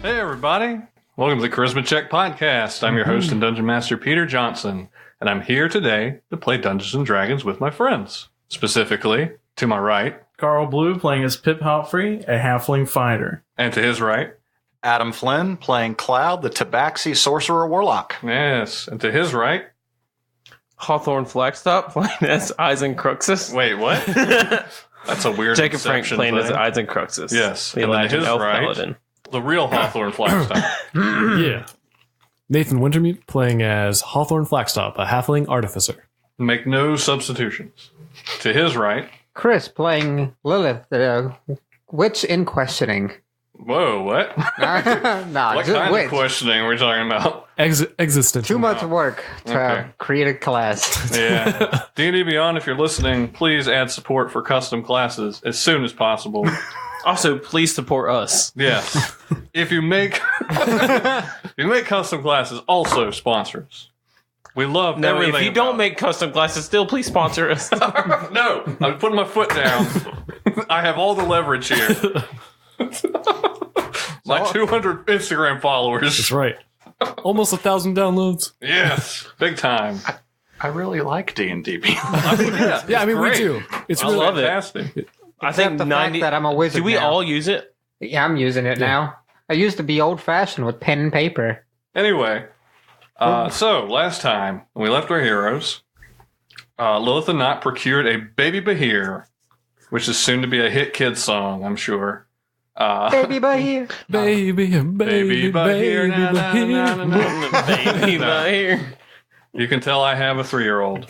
Hey everybody, welcome to the Charisma Check Podcast. I'm your host and Dungeon Master Peter Johnson, and I'm here today to play Dungeons & Dragons with my friends. Specifically, to my right, Carl Belue playing as Pip Hiltfray, a halfling fighter. and to his right, Adam Flynn playing Cloud, the Tabaxi Sorcerer Warlock. yes, and to his right, Hawthorne Flaxtop playing as Aizen Cruxis. wait, what? That's a weird Jacob Frank Inception playing as thing. Aizen Cruxis. Yes, The and then to Elijah his Elf right, Paladin. the real Hawthorne Flagstaff. Yeah. Nathan Wintermute playing as Hawthorne Flaxtop, a halfling artificer. Make no substitutions. To his right, Chris playing Lilith, the witch in questioning. whoa, what? Nah, What just kind witch. of questioning are we talking about? Existential. Too much work to Okay. create a class. Yeah. D&D Beyond, if you're listening, please add support for custom classes as soon as possible. Also, please support us. Yes. If you make custom classes, also sponsor us. We love No, everything. if you don't about make custom classes, still please sponsor us. it. No, I'm putting my foot down. I have all the leverage here. My 200 Instagram followers. That's right. Almost 1,000 downloads. Yes, big time. I really like D&D Beyond. Yeah, I mean, great. we do. It's I really love it. fantastic. I Except think the 90. fact that I'm a wizard Do we now. all use it? Yeah, I'm using it now. I used to be old-fashioned with pen and paper. Anyway, so last time when we left our heroes, Lilith and Knot procured a Baby Bahir, which is soon to be a hit kid song, I'm sure. Baby by here. baby, Baby Bahir, na, na, na, na, na, na. Baby, right here. You can tell I have a 3-year-old.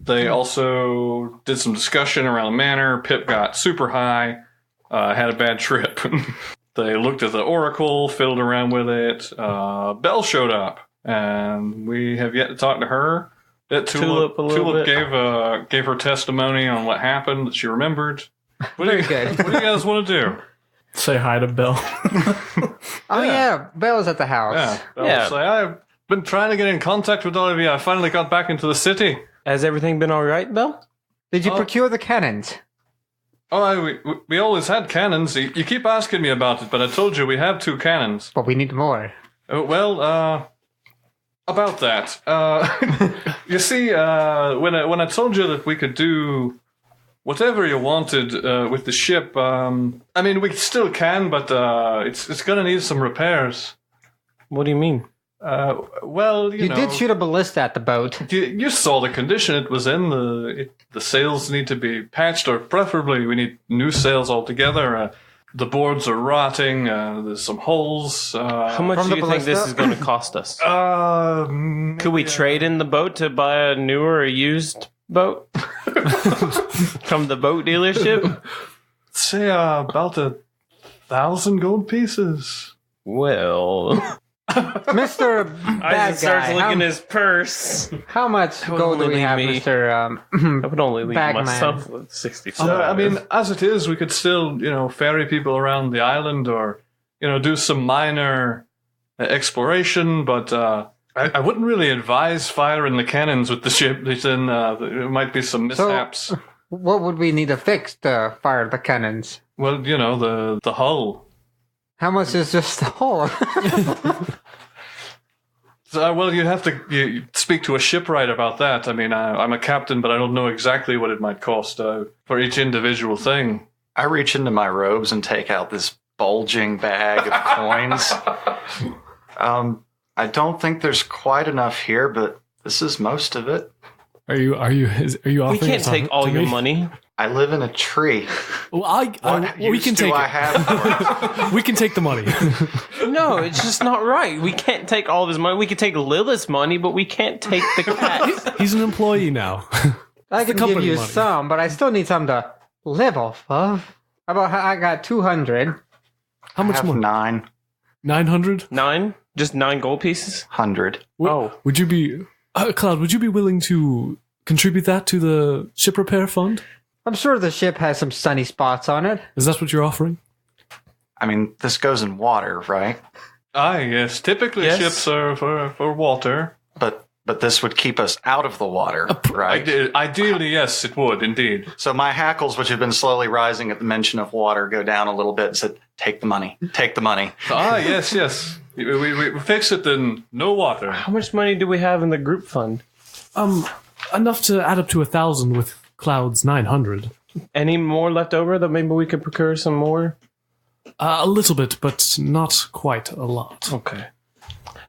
They also did some discussion around the manor. Pip got super high, had a bad trip. They looked at the oracle, fiddled around with it. Belle showed up, and we have yet to talk to her. Tulip a little bit. gave her testimony on what happened that she remembered. What Very do you, good. What do you guys want to do? Say hi to Belle. Oh yeah, Belle's at the house. Yeah, Belle Yeah. say, I've been trying to get in contact with all of you. I finally got back into the city. Has everything been all right, Belle? Did you Oh. procure the cannons? Oh, we always had cannons. You keep asking me about it, but I told you we have 2 cannons. But we need more. Well, about that. You see, when I told you that we could do whatever you wanted with the ship, I mean, we still can, but it's going to need some repairs. What do you mean? Well, you know, did shoot a ballista at the boat. You saw the condition it was in. The sails need to be patched, or preferably we need new sails altogether. The boards are rotting. There's some holes. How much From do the you think this ballista? is going to cost us? Could Could we trade in the boat to buy a newer or used boat? From the boat dealership? say about 1,000 gold pieces? Well, Mr. Isaac Bad starts Guy, looking his purse. how much would gold do only we leave have, me- Mr. I would only leave Bagman. myself with 65. I mean, as it is, we could still, ferry people around the island, or, do some minor exploration. But I wouldn't really advise firing the cannons with the ship. Then there might be some mishaps. What would we need to fix to fire the cannons? Well, the hull. How much is just the hull? So, well, you'd have to you speak to a shipwright about that. I mean, I'm a captain, but I don't know exactly what it might cost for each individual thing. I reach into my robes and take out this bulging bag of coins. I don't think there's quite enough here, but this is most of it. Are you offering We can't this on take all to your me? money. I live in a tree. Well, What we use can do take I it. have for it? We can take the money. No, it's just not right. We can't take all of his money. We can take Lilith's money, but we can't take the cat. He's an employee now. I can give company you money. some, but I still need some to live off of. I got 200. How I much have more? 900? 9? Just 9 gold pieces? 100. Would you be Cloud? Would you be willing to contribute that to the ship repair fund? I'm sure the ship has some sunny spots on it. Is that what you're offering? I mean, this goes in water, right? Ah, yes. Typically, Yes. ships are for water. But but this would keep us out of the water, right? Ideally, yes, it would, indeed. So my hackles, which have been slowly rising at the mention of water, go down a little bit and said, take the money. Take the money. Yes. We fix it in no water. How much money do we have in the group fund? Enough to add up to 1,000 with Cloud's 900. Any more left over that maybe we could procure some more? A little bit, but not quite a lot. Okay.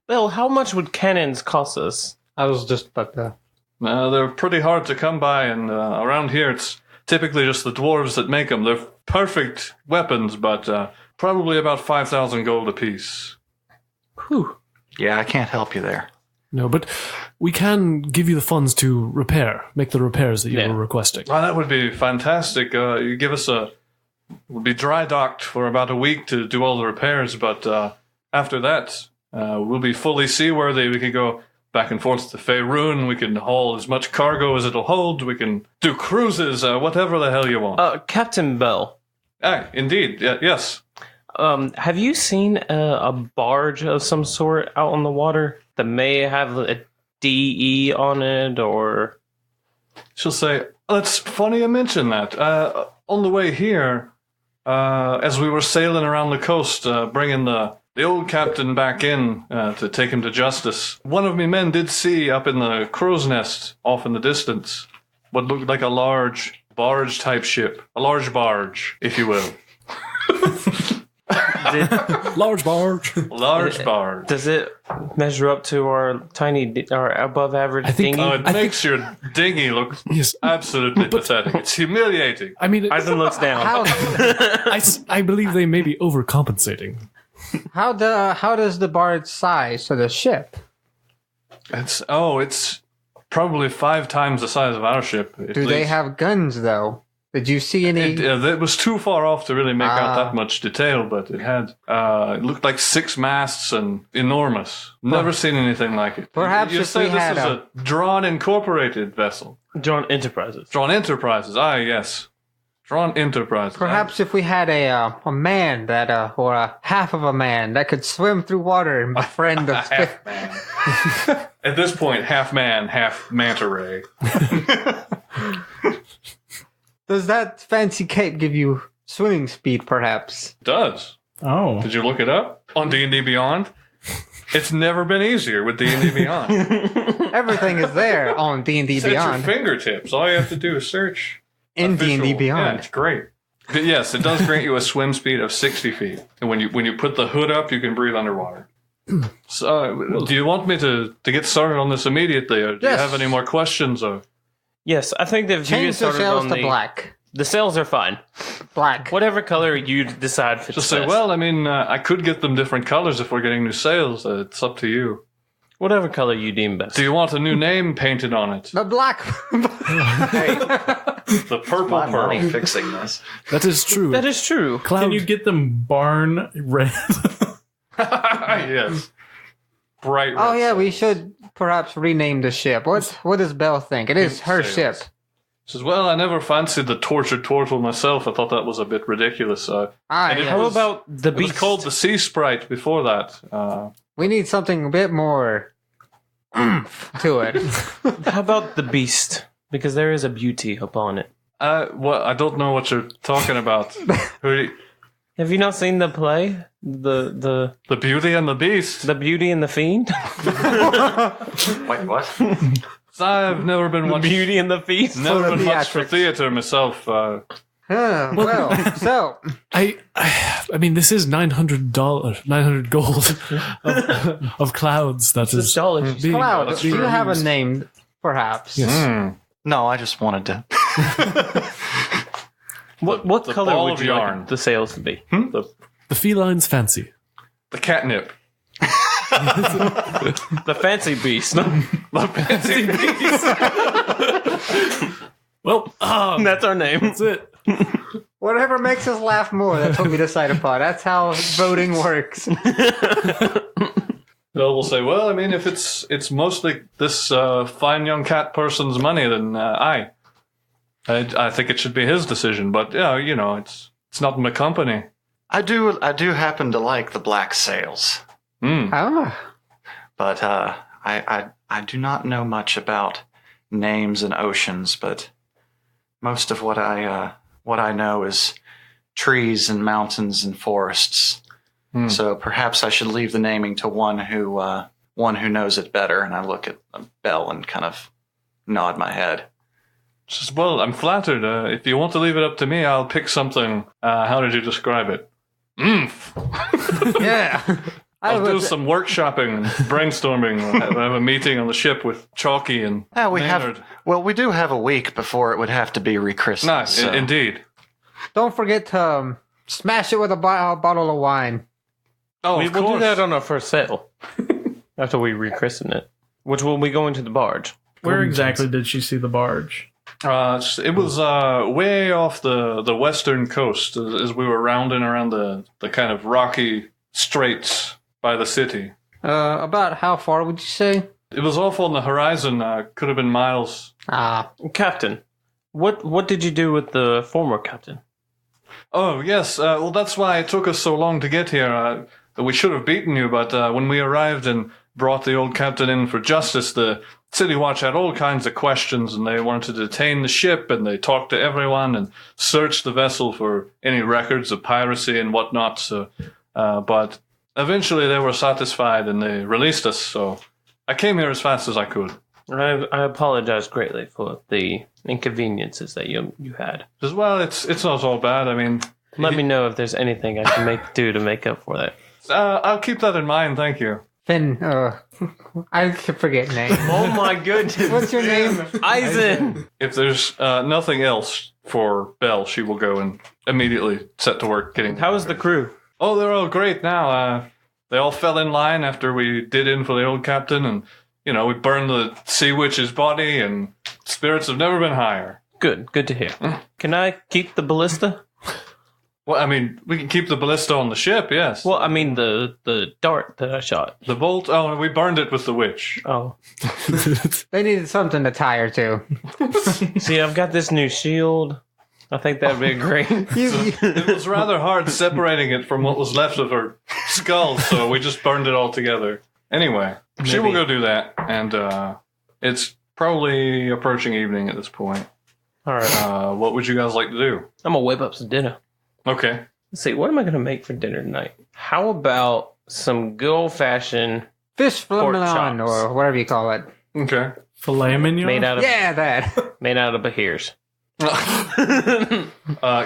Bill, how much would cannons cost us? I was just about to. They're pretty hard to come by, and around here it's typically just the dwarves that make them. They're perfect weapons, but probably about 5,000 gold apiece. Whew. Yeah, I can't help you there. No, but we can give you the funds to make the repairs that you were requesting. Oh, that would be fantastic. You give us we'll be dry docked for about a week to do all the repairs, but after that, we'll be fully seaworthy. We can go back and forth to Faerun. We can haul as much cargo as it'll hold. We can do cruises, whatever the hell you want. Captain Belle. Indeed, yes. Have you seen a barge of some sort out on the water that may have a DE on it, or... She'll say, it's funny you mention that. On the way here, as we were sailing around the coast, bringing the old captain back in to take him to justice, one of me men did see up in the crow's nest, off in the distance, what looked like a large barge-type ship. A large barge, if you will. Large barge. Large barge. Does it measure up to our above average dinghy? It makes your dinghy look absolutely pathetic. It's humiliating. I mean, Aizen looks down. I believe they may be overcompensating. How does the barge size to the ship? It's probably 5 times the size of our ship. Do they have guns though? Did you see any? It was too far off to really make out that much detail, but it had it looked like 6 masts and enormous. Never seen anything like it. Perhaps you if say we this had is a Drawn Incorporated vessel. Drawn Enterprises. Drawn Enterprises. Yes. Drawn Enterprises. Perhaps if we had a man that or a half of a man that could swim through water and befriend the half man. At this point, half man, half manta ray. Does that fancy cape give you swimming speed, perhaps? It does. Oh. Did you look it up on D&D Beyond? It's never been easier with D&D Beyond. Everything is there on D&D It's at your Beyond. fingertips. All you have to do is search. In official- D&D Beyond. Yeah, it's great. But yes, it does grant you a swim speed of 60 feet. And when you put the hood up, you can breathe underwater. So, do you want me to get started on this immediately, or do you Yes. have any more questions? Or Yes, I think that if you get Change the started sails on to the black. the sails are fine. Black. Whatever color you decide fits just say, best. well, I mean, I could get them different colors if we're getting new sails. It's up to you. Whatever color you deem best. Do you want a new name painted on it? The black. The purple My money pearl. fixing this. That is true. That is true. Cloud, Can you get them barn red? Yes. Bright red. Oh yeah, we should perhaps rename the ship. What does Belle think? It is her Sails. ship. Says, well, I never fancied the tortured turtle myself. I thought that was a bit ridiculous. And it How was- about the It was beast? called the Sea Sprite before that. We need something a bit more to it. How about the beast? Because there is a beauty upon it. Well, I don't know what you're talking about. Have you not seen the play? The The Beauty and the Beast. Beauty and the Fiend? Wait, what? I've never been The much, Beauty and the Feast? never For the been much for theatrics. theater myself. Well, so I mean, this is $900, 900 gold of clouds. That is Astrology. being- Cloud, that's do you true. have a name, perhaps? Yes. No, I just wanted to. What the color ball would of you yarn. like the sails to be? The, The feline's fancy. the catnip. The fancy beast. The fancy beast. Well, That's our name. that's it. Whatever makes us laugh more, that's what we decide upon. That's how voting works. We'll say, well, I mean, if it's mostly this fine young cat person's money, then I think it should be his decision. But yeah, you know, it's not my company. I do happen to like the black sails, Mm. Oh, but I do not know much about names and oceans, but most of what I know is trees and mountains and forests. So perhaps I should leave the naming to one who knows it better. And I look at Belle and kind of nod my head. Says, well, I'm flattered. If you want to leave it up to me, I'll pick something. How did you describe it? Yeah. I'll do some workshopping and brainstorming. We'll have a meeting on the ship with Chalky and Maynard. We do have a week before it would have to be rechristened. Nice, indeed. Don't forget to smash it with a bottle of wine. Oh, We'll do that on our first sail. After we rechristen it. Which will be going to the barge. Where exactly did she see the barge? It was way off the western coast as we were rounding around the kind of rocky straits by the city. About how far would you say? It was off on the horizon. Could have been miles. Captain, what did you do with the former captain? Oh, yes. Well, that's why it took us so long to get here. We should have beaten you, but when we arrived and brought the old captain in for justice, the City Watch had all kinds of questions, and they wanted to detain the ship, and they talked to everyone and searched the vessel for any records of piracy and whatnot. So, but eventually they were satisfied, and they released us. So I came here as fast as I could. I apologize greatly for the inconveniences that you had. As well, it's not all bad. I mean, let me know if there's anything I can do to make up for that. I'll keep that in mind. Thank you. Finn, I could forget name. Oh my goodness. What's your name? Aizen. If there's nothing else for Belle, she will go and immediately set to work getting... How is the crew? Oh, they're all great now. They all fell in line after we did in for the old captain, and, we burned the sea witch's body, and spirits have never been higher. Good to hear. Can I keep the ballista? Well, I mean, we can keep the ballista on the ship, yes. Well, I mean the dart that I shot. The bolt? Oh, we burned it with the witch. Oh. They needed something to tie her to. See, I've got this new shield. I think that would be great. It was rather hard separating it from what was left of her skull, so we just burned it all together. Anyway, she will go do that, and it's probably approaching evening at this point. All right. What would you guys like to do? I'm going to whip up some dinner. Okay. Let's see, what am I going to make for dinner tonight? How about some good old-fashioned fish pork flamelon, chops. or whatever you call it. Okay. Filet mignon? Made out of that. made out of bahirs.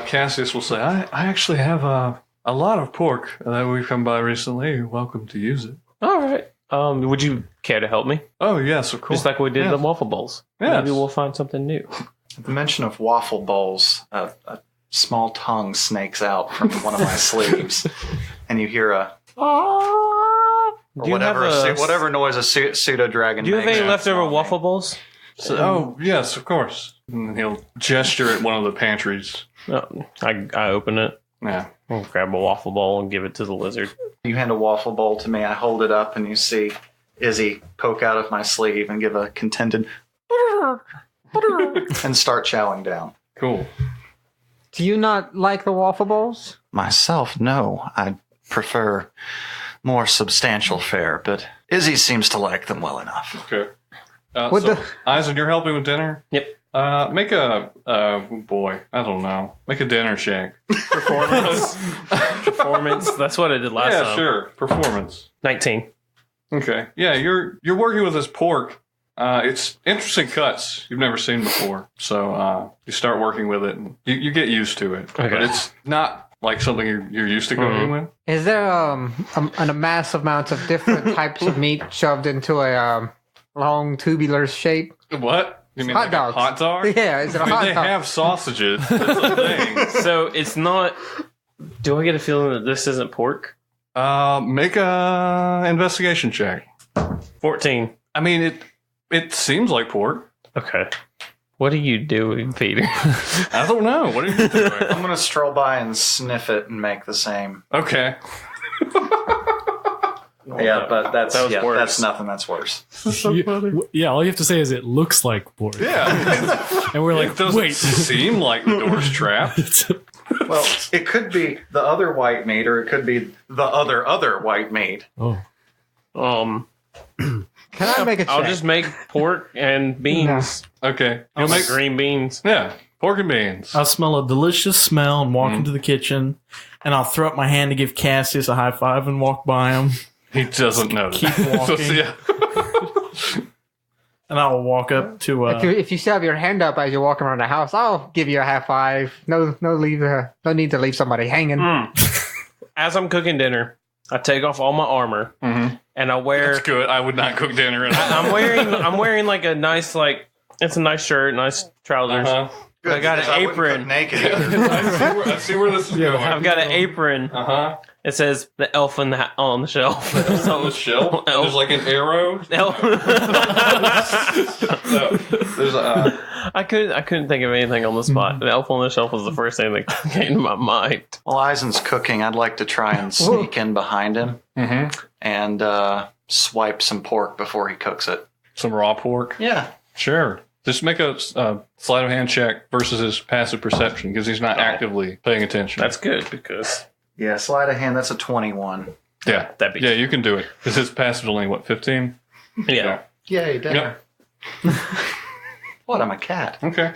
Cassius will say, I actually have a lot of pork that we've come by recently. You're welcome to use it. All right. Would you care to help me? Oh, yes, of course. Just like we did the waffle bowls. Yes. Maybe we'll find something new. At the mention of waffle bowls, a small tongue snakes out from one of my sleeves, and you hear a whatever noise a pseudo dragon Do you makes. have any leftover waffle bowls? Oh, yes, of course. And he'll gesture at one of the pantries. Oh, I open it. Yeah. I'll grab a waffle bowl and give it to the lizard. You hand a waffle bowl to me, I hold it up, and you see Izzy poke out of my sleeve and give a contented and start chowing down. Cool. Do you not like the waffle bowls? Myself, no. I prefer more substantial fare, but Izzy seems to like them well enough. Okay. Aizen, you're helping with dinner? Yep. Make a, I don't know. Make a dinner shack. Performance. That's what I did last time. Yeah, sure. Performance. 19. Okay. Yeah, you're working with this pork. It's interesting cuts you've never seen before. So you start working with it, and you get used to it. Okay. But it's not like something you're used to cooking with. Is there a mass amount of different types of meat shoved into a long tubular shape? What? You mean Hot like dogs. a hot dog? Yeah, is it a hot They dog? have sausages. That's a thing. So it's not... Do I get a feeling that this isn't pork? Make a investigation check. 14. I mean, it seems like pork. Okay. What are you doing, Peter? I don't know. What are you doing? I'm going to stroll by and sniff it and make the same. Okay. Yeah, but that's worse. that's nothing. That's worse. Yeah, all you have to say is it looks like pork. Yeah. And we're like, It doesn't wait. seem like the door's trapped. Well, it could be the other white meat, or it could be the other white meat. Oh. Can Can I make a check? I'll just make pork and beans. Okay. I'll make green beans. Yeah, pork and beans. I'll smell a delicious smell and walk into the kitchen, and I'll throw up my hand to give Cassius a high five and walk by him. He doesn't notice. Keep walking. So, yeah. And I'll walk up to. If you still have your hand up as you're walking around the house, I'll give you a high five. No need to leave somebody hanging. As I'm cooking dinner, I take off all my armor and I wear. That's good. I would not cook dinner. I'm wearing like a nice it's a nice shirt, nice trousers. Good, I got an because apron. cook naked. I see where this is going. I've got an apron. It says the elf on the shelf. On the shelf? There's like an arrow? Elf. No, there's a... I couldn't think of anything on the spot. The elf on the shelf was the first thing that came to my mind. While Aizen's cooking, I'd like to try and sneak in behind him and swipe some pork before he cooks it. Some raw pork? Yeah. Sure. Just make a sleight of hand check versus his passive perception because he's not actively paying attention. That's good because... Yeah, sleight of hand, that's a 21. Yeah. That'd be you can do it. Because his passive only, 15? Yeah. Yay, dinner. Yep. What, I'm a cat. Okay.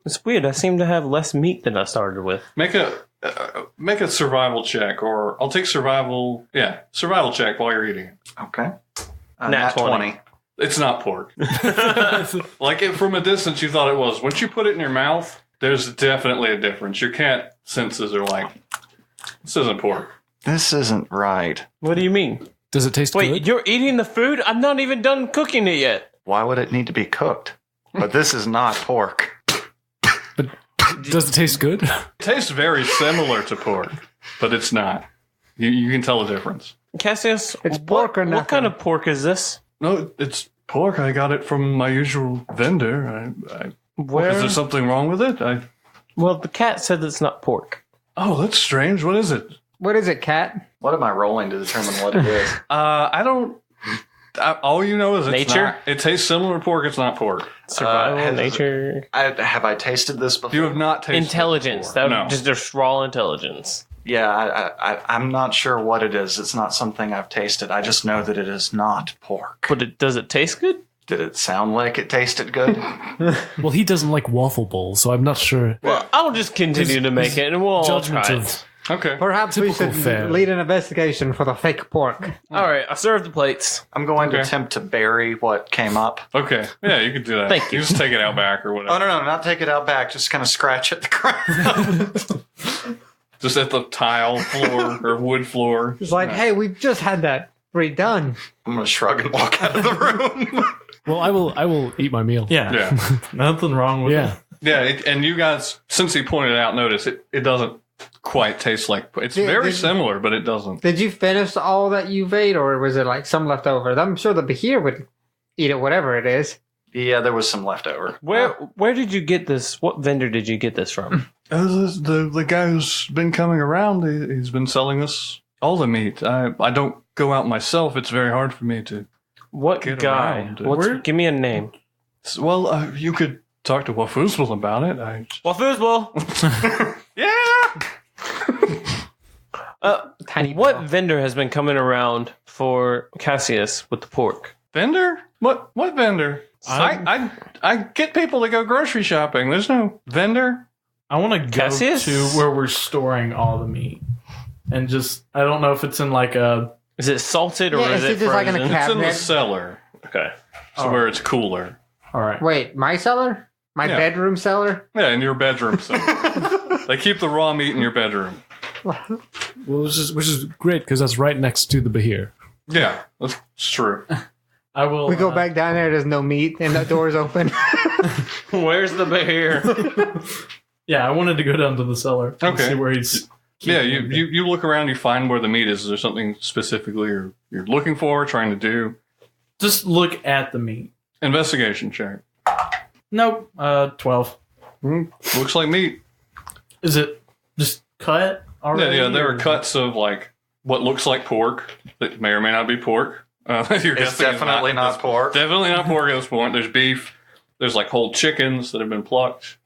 It's weird. I seem to have less meat than I started with. Make a survival check, or I'll take survival. Yeah, survival check while you're eating it. Okay. Nat 20. It's not pork. Like from a distance, you thought it was. Once you put it in your mouth, there's definitely a difference. Your cat senses are like, this isn't pork. This isn't right. What do you mean? Does it taste Wait, good? you're eating the food? I'm not even done cooking it yet. Why would it need to be cooked? But this is not pork. Does it taste good? It tastes very similar to pork, but it's not. You can tell the difference. Cassius, It's pork or what nothing. kind of pork is this? No, it's pork. I got it from my usual vendor. Is there something wrong with it? Well, the cat said it's not pork. Oh, that's strange. What is it? What is it, cat? What am I rolling to determine what it is? I don't. All you know is it's Nature? not. It tastes similar to pork. It's not pork. Survival, nature, Have I tasted this before? You have not tasted intelligence. it That before. No. just raw intelligence. Yeah, I'm not sure what it is. It's not something I've tasted. I just know that it is not pork. But does it taste good? Did it sound like it tasted good? Well, he doesn't like waffle bowls, so I'm not sure. Well, I'll just continue to make it, and we'll all try Judgment it. of Okay. Perhaps we Typical should fare. lead an investigation for the fake pork. All right, I served the plates. I'm going to Okay. attempt to bury what came up. Okay. Yeah, you could do that. Thank you. Just take it out back or whatever. Oh, no, not take it out back. Just kind of scratch at the ground. Just at the tile floor or wood floor. It's like, hey, we've just had that redone. I'm going to shrug and walk out of the room. Well, I will eat my meal. Yeah. Yeah. Nothing wrong with Yeah. it. Yeah, and you guys, since he pointed out, notice it doesn't quite taste like. It's very similar, but it doesn't. Did you finish all that you've ate, or was it like some left over? I'm sure the Bahir would eat it, whatever it is. Yeah, there was some left over. Where did you get this? What vendor did you get this from? The guy who's been coming around, he's been selling us all the meat. I don't go out myself. It's very hard for me to. What Get guy? around. Give me a name. Well, you could talk to Wafuzbal about it. Wafoosball. Yeah. Tiny What ball. vendor has been coming around for Cassius with the pork? Vendor? What vendor? I get people to go grocery shopping. There's no vendor. I want to go Cassius? to where we're storing all the meat. And just, I don't know if it's in like a. Is it salted or Yeah, is is it it just like in a frozen? cap- It's in the Cabinet? cellar, Okay. so where it's cooler. All right. Wait, my cellar? My Yeah. bedroom cellar? Yeah, in your bedroom cellar. They keep the raw meat in your bedroom. Well, which is great because that's right next to the Bahir. Yeah, that's true. I will. We go back down there, there's no meat, and the door's open. Where's the bear? Yeah, I wanted to go down to the cellar and Okay. see where he's. Yeah, keeping it. you look around, you find where the meat is. Is there something specifically you're looking for, trying to do? Just look at the meat. Investigation check. Nope. 12. Looks like meat. Is it just cut already? Yeah, there or- are cuts of like what looks like pork that may or may not be pork. You're It's guessing definitely not pork. Definitely not pork at this point. There's beef. There's like whole chickens that have been plucked.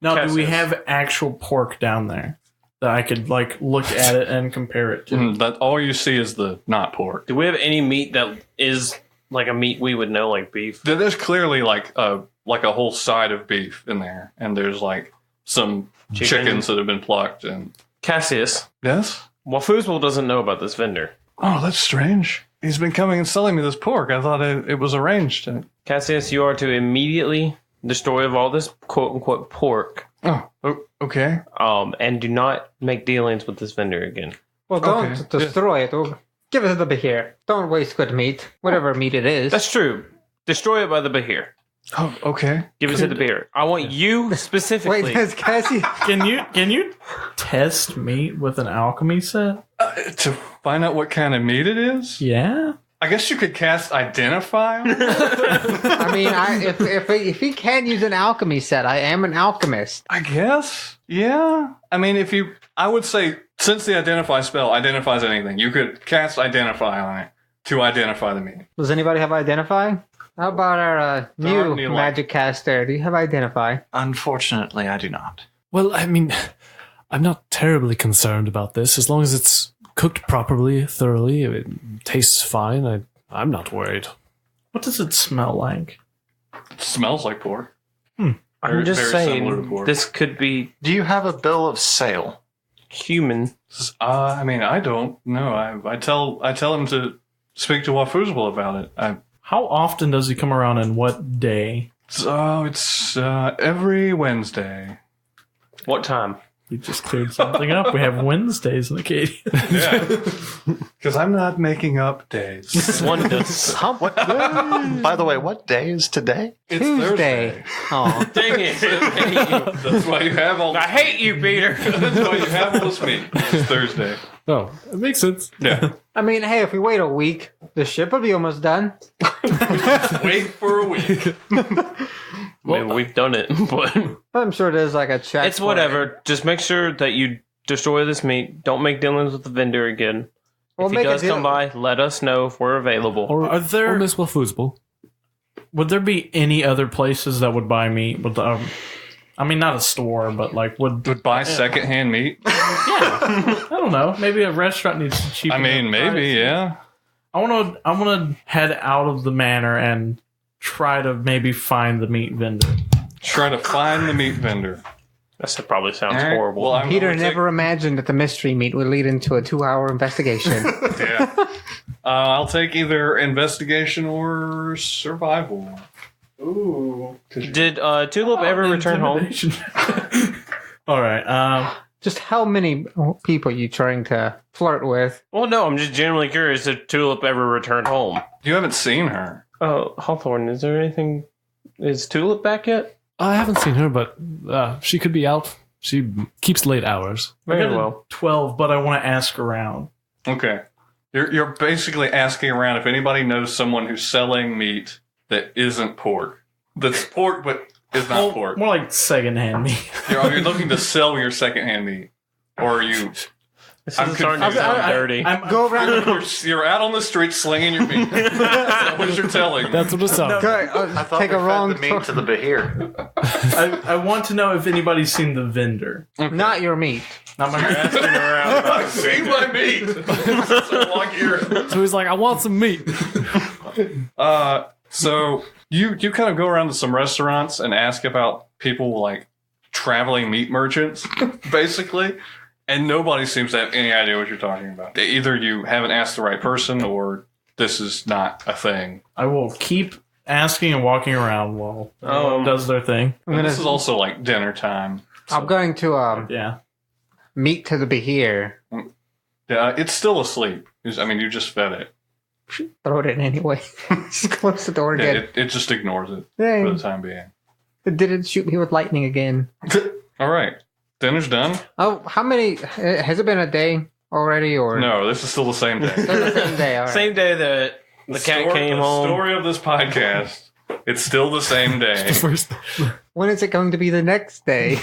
Now, do we Cassius. have actual pork down there that I could like look at it and compare it to? That all you see is the not pork. Do we have any meat that is like a meat we would know, like beef. There's clearly like a whole side of beef in there, and there's like some chickens that have been plucked. And Cassius, yes, Wafoozle doesn't know about this vendor. oh, that's strange. He's been coming and selling me this pork. I thought it was arranged. Cassius, you are to immediately destroy all this quote unquote pork. Oh, okay. And do not make dealings with this vendor again. Well, don't Okay. destroy it. Well, give it to the Behir. Don't waste good meat, whatever meat it is. That's true. Destroy it by the Behir. Oh, okay. Give it to the Behir. I want you specifically. Wait, does Cassie? Can you test meat with an alchemy set? To find out what kind of meat it is? Yeah. I guess you could cast Identify. I mean, if he can use an alchemy set, I am an alchemist. I guess. Yeah. I mean, I would say, since the Identify spell identifies anything, you could cast Identify on it to identify the meat. Does anybody have Identify? How about our new New magic caster? Do you have Identify? Unfortunately, I do not. Well, I mean, I'm not terribly concerned about this. As long as it's cooked properly, thoroughly, it tastes fine. I'm not worried. What does it smell like? It smells like pork. I'm just very similar to saying, pork. this could be Do you have a bill of sale? human. I mean, I don't know. I tell him to speak to Wafoozle about it. How often does he come around and what day? It's every Wednesday. What time? We just cleared something up. We have Wednesdays in Acadia. Yeah. Because I'm not making up days. One does. By the way, what day is today? It's Tuesday. Thursday. Oh, Dang it. I hate you. That's why you have all I hate you, Peter. That's why you have all this meat. It's Thursday. Oh, it makes sense. Yeah. I mean, hey, if we wait a week, the ship will be almost done. Wait for a week. Maybe we've done it, but I'm sure there's like a check. it's for whatever. Just make sure that you destroy this meat. Don't make dealings with the vendor again. We'll If he make a does deal. come by, let us know if we're available. Or, Are there- or Miss Wafoozle. Would there be any other places that would buy meat? I mean, not a store, but like Would buy secondhand meat? I don't know. Maybe a restaurant needs to cheapen. I mean, up maybe, prices. yeah. I want to head out of the manor and try to maybe find the meat vendor. Try to find the meat vendor. That probably sounds All right, horrible. well, I'm Peter gonna never imagined that the mystery meat would lead into a 2-hour investigation. Yeah. I'll take either investigation or survival. Ooh. Did Tulip ever return home? Intimidation. All right. Just how many people are you trying to flirt with? Well, no, I'm just generally curious if Tulip ever returned home. You haven't seen her. Oh, Hawthorne, is there anything? Is Tulip back yet? I haven't seen her, but she could be out. She keeps late hours. I Very got a well. 12, but I want to ask around. Okay. You're basically asking around if anybody knows someone who's selling meat that isn't pork. That's pork, but is not pork. More like secondhand meat. You're looking to sell your secondhand meat. Or are you... This I'm is starting to confused. sound dirty. Go around. You're out on the street slinging your meat. That's what you're telling me. That's what it sounds. I thought take we a wrong fed the meat to the Behir. I want to know if anybody's seen the vendor. Not your meat. Not my Asking around. I've seen my meat. So like here. So he's like, I want some meat. So you kind of go around to some restaurants and ask about people like traveling meat merchants, basically, and nobody seems to have any idea what you're talking about. Either you haven't asked the right person or this is not a thing. I will keep asking and walking around while everyone does their thing. And this is also like dinner time. I'm going to Yeah. meet to the Behir. It's still asleep. I mean, you just fed it. Throw it in anyway. Just close the door Yeah, again. it just ignores it Dang. for the time being. It didn't shoot me with lightning again. All right. Dinner's done? Oh, how many? Has it been a day already, or No, this is still the same day. Still the same day? All right. Same day that the cat came the home. story of this podcast. It's still the same day. First, When is it going to be the next day?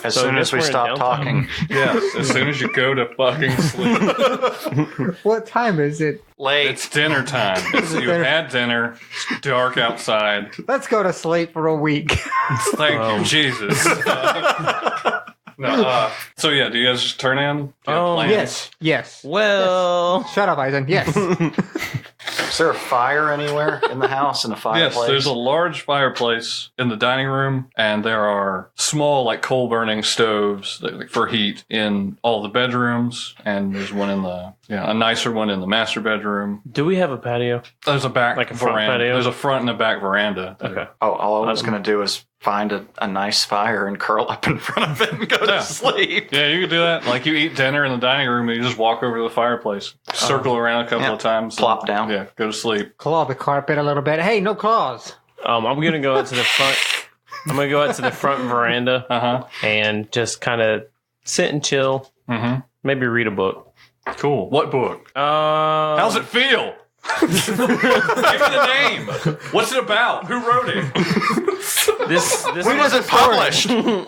As So soon I as guess we we're in stop downtime. talking. Yes, as soon as you go to fucking sleep. What time is it? Late. It's dinner time. You had dinner. It's dark outside. Let's go to sleep for a week. Thank you, Jesus. So yeah, do you guys just turn in? Do you have Oh, plans? Yes. Well, Shut up, Aizen. Yes. Is there a fire anywhere in the house and a fireplace? Yes, there's a large fireplace in the dining room, and there are small, like, coal-burning stoves for heat in all the bedrooms, and there's one in a nicer one in the master bedroom. Do we have a patio? There's a back Like a front veranda. patio? There's a front and a back veranda. Okay. Oh, all I was going to do is find a nice fire and curl up in front of it and go to sleep. Yeah, you could do that. Like, you eat dinner in the dining room, and you just walk over to the fireplace, circle around a couple of times. Plop down. Yeah, go to sleep. Claw the carpet a little bit. Hey, no claws. I'm gonna go out to the front. I'm gonna go out to the front veranda and just kind of sit and chill. Mm-hmm. Maybe read a book. Cool. What book? How's it feel? Give me the name. What's it about? Who wrote it? This When was it published? Who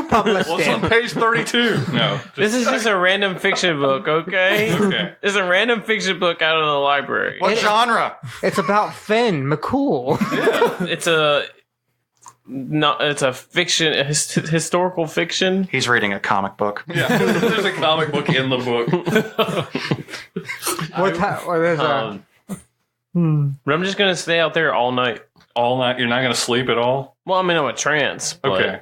published What's on it? page 32? No. This is just a random fiction book, okay? Okay. It's a random fiction book out of the library. What genre? It's about Finn McCool. It's a fiction, a historical fiction. He's reading a comic book. Yeah. There's a comic book in the book. I'm just gonna stay out there all night. All night. You're not going to sleep at all? Well, I mean, I'm a trance. But Okay.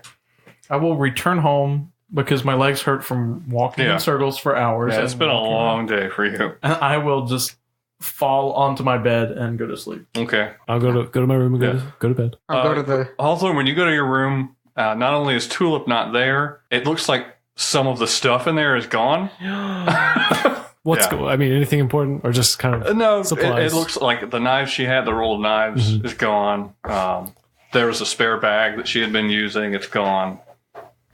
I will return home because my legs hurt from walking Yeah. in circles for hours. Yeah, it's and been a walking long day for you. And I will just fall onto my bed and go to sleep. Okay. I'll go to my room and go to bed. I'll go to the. Hawthorne, when you go to your room, not only is Tulip not there, it looks like some of the stuff in there is gone. What's Yeah. I mean, anything important or just kind of No, supplies? it looks like the knives she had, the roll of knives, is gone. There was a spare bag that she had been using. It's gone.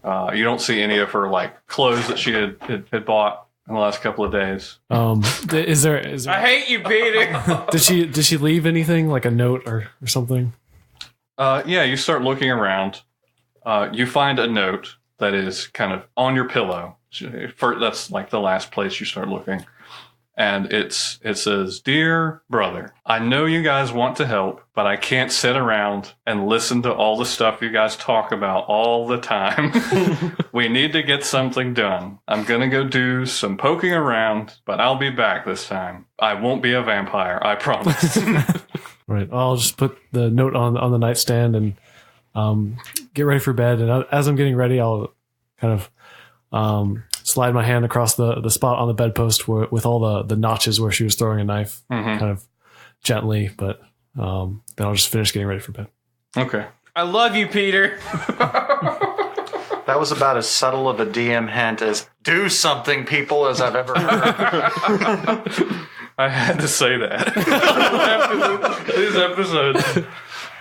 You don't see any of her like clothes that she had bought in the last couple of days. Is there I hate you, Peter. did she leave anything like a note or something? Yeah, you start looking around. You find a note that is kind of on your pillow. That's like the last place you start looking. And it says, "Dear brother, I know you guys want to help, but I can't sit around and listen to all the stuff you guys talk about all the time. We need to get something done. I'm going to go do some poking around, but I'll be back this time. I won't be a vampire, I promise." Right. I'll just put the note on the nightstand and get ready for bed. And as I'm getting ready, I'll kind of slide my hand across the spot on the bedpost with all the notches where she was throwing a knife, kind of gently. But then I'll just finish getting ready for bed. Okay. I love you, Peter. That was about as subtle of a DM hint as "do something, people" as I've ever heard. I had to say that. After these episodes.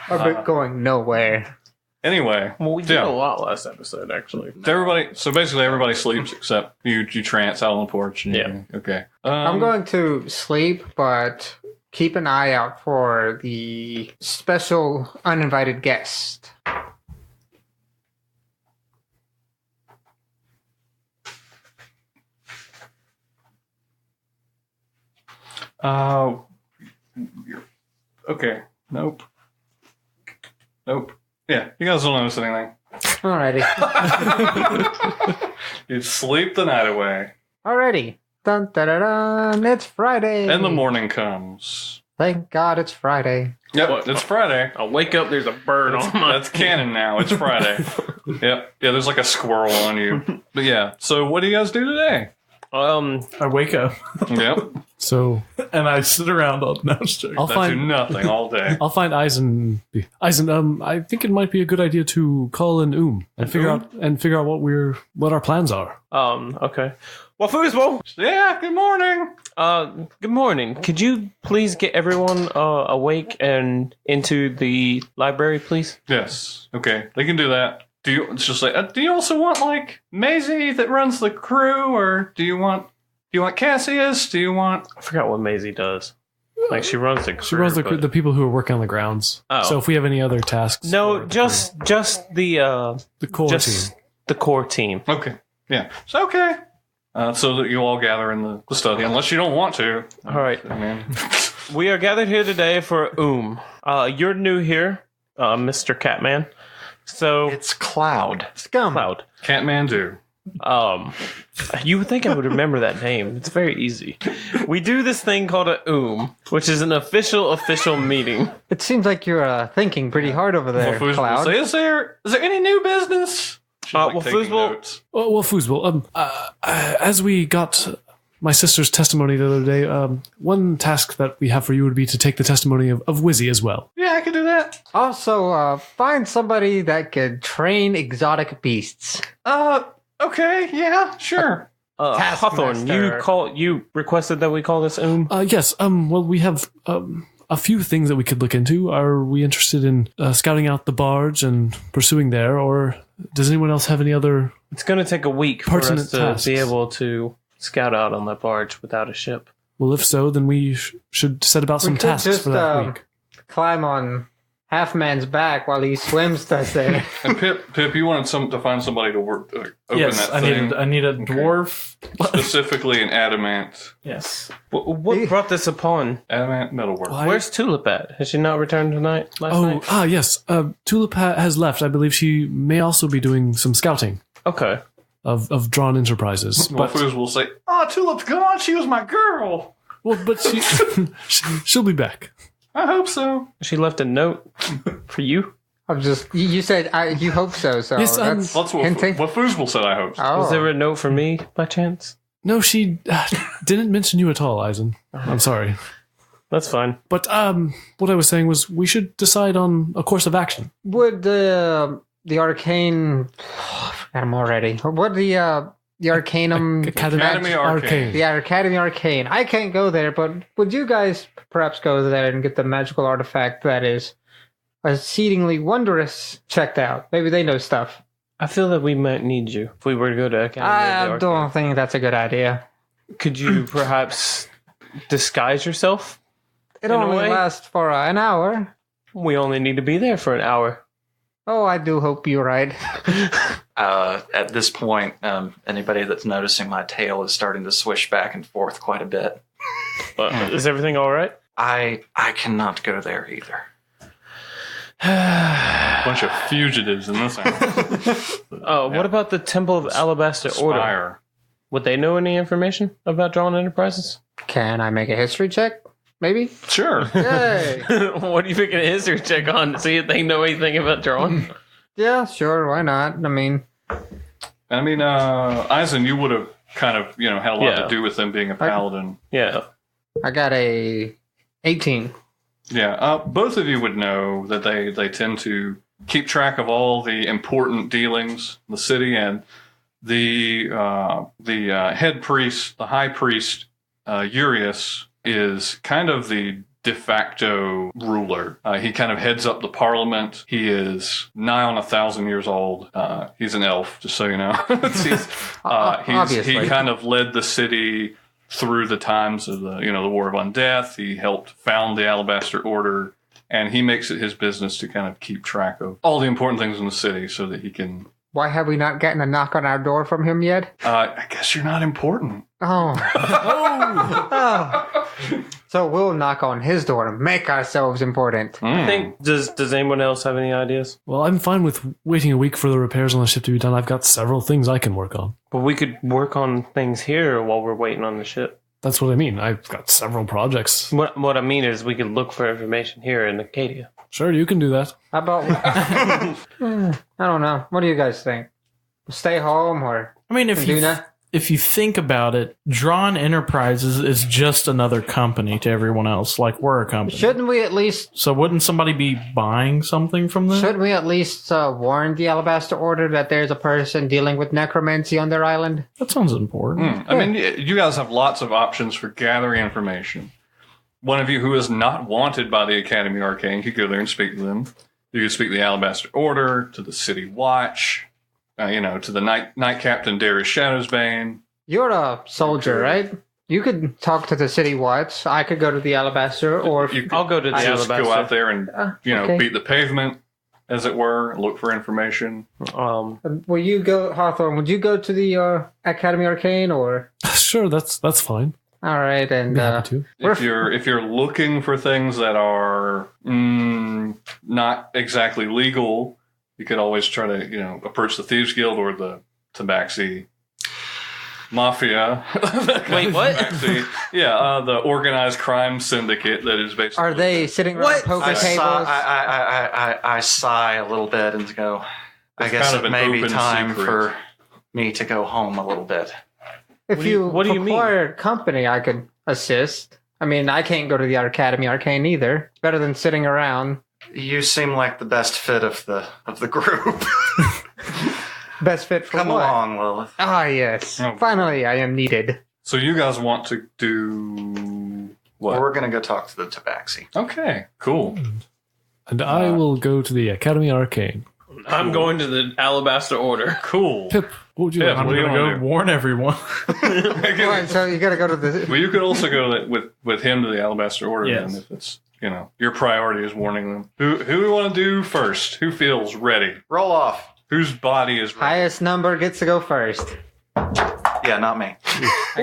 Are going nowhere. Anyway, Well, we did a lot last episode, actually. so basically everybody sleeps except you trance out on the porch. And okay. I'm going to sleep, but keep an eye out for the special uninvited guest. Okay. Nope. Yeah, you guys don't notice anything. Alrighty. You sleep the night away. Alrighty. Dun, dun, dun, dun. It's Friday. And the morning comes. Thank God it's Friday. Yep, it's Friday. I wake up, there's a bird on my... That's canon now. It's Friday. Yep. Yeah, there's like a squirrel on you. But yeah, so what do you guys do today? I wake up Yep. So and I sit around all downstairs. I'll Do find nothing all day. I'll find Aizen. Aizen, I think it might be a good idea to call in and figure out what our plans are. Okay. Well, first of all, Yeah, good morning. good morning. Could you please get everyone awake and into the library, please? Yes. Okay, they can do that. It's just like, do you also want like Maisie that runs the crew, or do you want Cassius? Do you want? I forgot what Maisie does. Like she runs the crew. She runs but- the people who are working on the grounds. Oh. So if we have any other tasks, No, for just the core just team. the core team. Okay. Yeah. So okay. So that you all gather in the study, unless you don't want to. All right. I mean, We are gathered here today for You're new here, Mr. Catman. So It's Cloud. Scum. Cloud. Catman do. You would think I would remember that name. It's very easy. We do this thing called a which is an official meeting. It seems like you're thinking pretty hard over there, Well, Cloud. so is there any new business? She's well, taking Foosball- notes. Well, Foosball, as we got my sister's testimony the other day, one task that we have for you would be to take the testimony of Wizzy as well. Yeah, I can do that. Also, find somebody that could train exotic beasts. Okay, yeah, sure. Hawthorne, you requested that we call this Yes, well, we have a few things that we could look into. Are we interested in scouting out the barge and pursuing there, or does anyone else have any other... It's going to take a week for us Pertinent to tasks. be able to scout out on that barge without a ship. Well, if so, then we should set about some could tasks just for that week. climb on Half Man's back while he swims to there. And Pip, you wanted to find somebody to work open Yes, that thing. I need a dwarf. Specifically an adamant Yes. What brought this upon? metalwork. Well, Where's Tulip at? Has she not returned last night? Yes. Tulip has left. I believe she may also be doing some scouting Okay. of Drawn Enterprises. Well, But Foos will say, Tulip's gone. She was my girl. she she'll be back. I hope so. She left a note for you. I'm just. You said you hope so. So Yes, that's That's what hinting. Foosball said, I hope so. Oh. Was there a note for me by chance? No, she didn't mention you at all, Aizen. I'm sorry. That's fine. But what I was saying was we should decide on a course of action. Would the arcane? I forgot him already. Would the Arcanum Academy Arcane. The Academy Arcane. I can't go there, but would you guys perhaps go there and get the magical artifact that is exceedingly wondrous checked out? Maybe they know stuff. I feel that we might need you if we were to go to Academy of the I Arcane. don't think that's a good idea. Could you perhaps disguise yourself? It In a only way. lasts for an hour. We only need to be there for an hour. Oh, I do hope you're right. At this point, anybody that's noticing my tail is starting to swish back and forth quite a bit. Is everything all right? I cannot go there either. Bunch of fugitives in this house. What about the Temple of Alabaster Order? Spire. Would they know any information about Drawn Enterprises? Can I make a history check? Maybe? Sure. Yay! What are you making a history check on to see if they know anything about Drawn? Yeah, sure, why not? I mean, Aizen, you would have kind of, had a lot Yeah. to do with them being a paladin. Yeah. I got a 18. Yeah, both of you would know that they tend to keep track of all the important dealings in the city, and the head priest, the high priest, Urius, is kind of the de facto ruler. He kind of heads up the parliament. He is nigh on 1,000 years old. He's an elf, just so you know. Obviously. He kind of led the city through the times of the War of Undeath. He helped found the Alabaster Order, and he makes it his business to kind of keep track of all the important things in the city so that he can... Why have we not gotten a knock on our door from him yet? I guess you're not important. Oh. Oh. So we'll knock on his door to make ourselves important. I think, does anyone else have any ideas? Well, I'm fine with waiting a week for the repairs on the ship to be done. I've got several things I can work on. But we could work on things here while we're waiting on the ship. That's what I mean. I've got several projects. What I mean is we could look for information here in Acadia. Sure, you can do that. How about... I don't know. What do you guys think? Stay home or... I mean, if you think about it, Drawn Enterprises is just another company to everyone else. Like, we're a company. Shouldn't we at least... So wouldn't somebody be buying something from them? Shouldn't we at least warn the Alabaster Order that there's a person dealing with necromancy on their island? That sounds important. I mean, you guys have lots of options for gathering information. One of you who is not wanted by the Academy Arcane could go there and speak to them. You could speak to the Alabaster Order, to the City Watch, to the Night Captain Darius Shadowsbane. You're a soldier, right? You could talk to the City Watch. I could go to the Alabaster, or... I'll go to the Just Alabaster. go out there and, okay. beat the pavement, as it were, look for information. Will you go, Hawthorne, would you go to the Academy Arcane, or... Sure, that's fine. All right, and Be happy to. If you're looking for things that are not exactly legal, you could always try to approach the Thieves Guild or the Tabaxi mafia. Wait, what? The organized crime syndicate that is basically. Are they sitting around poker I tables? sigh a little bit and go, I guess kind of it an may be open time secret. for me to go home a little bit. If you what do you mean? acquired company, I could assist. I mean, I can't go to the Academy Arcane either. Better than sitting around. You seem like the best fit of the group. Best fit for Come what? along, Lilith. Ah, yes. Oh. Finally, I am needed. So you guys want to do what? We're going to go talk to the Tabaxi. Okay, cool. And I will go to the Academy Arcane. I'm going to the Alabaster Order. Cool. Pip, what would you Pip, like? I'm what do you going to wanna go do? warn everyone. Right, so you gotta go to the... Well, you could also go with him to the Alabaster Order Yes. then, if it's your priority is warning them. Who do we want to do first? Who feels ready? Roll off. Whose body is ready? Highest number gets to go first. Yeah, not me. I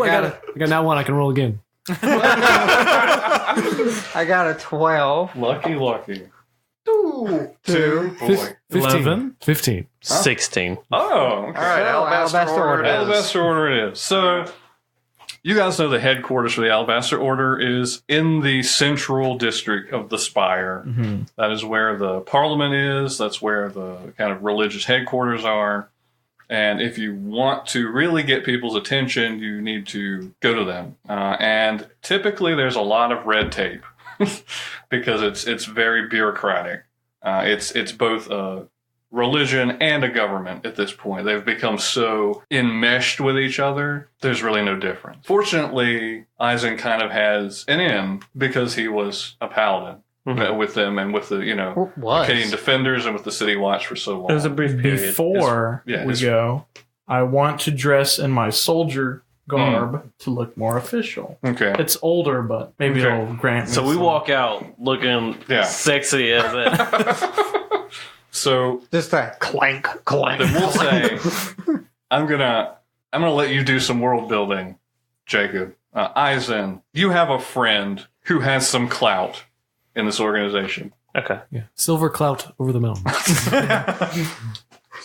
got now one. I can roll again. I got a 12. Lucky. Two. Boy. 11. 15. 16. Oh, okay. All right, So, Alabaster Order. Alabaster Order it is. So, you guys know the headquarters for the Alabaster Order is in the central district of the Spire. Mm-hmm. That is where the Parliament is. That's where the kind of religious headquarters are. And if you want to really get people's attention, you need to go to them. And typically, there's a lot of red tape because it's very bureaucratic. It's both a religion and a government at this point. They've become so enmeshed with each other, there's really no difference. Fortunately, Aizen kind of has an in because he was a paladin with them and with the, Was. Arcane Defenders and with the City Watch for so long. It was a brief period. Before It's- yeah, we it's- go, I want to dress in my soldier garb to look more official. Okay. It's older, but maybe Okay. it'll grant me So we some- walk out looking Yeah. sexy as it. So Just a clank, clank. then we'll say, I'm gonna let you do some world building, Jacob. Aizen, you have a friend who has some clout in this organization. Okay. Yeah. Silver clout over the mountains.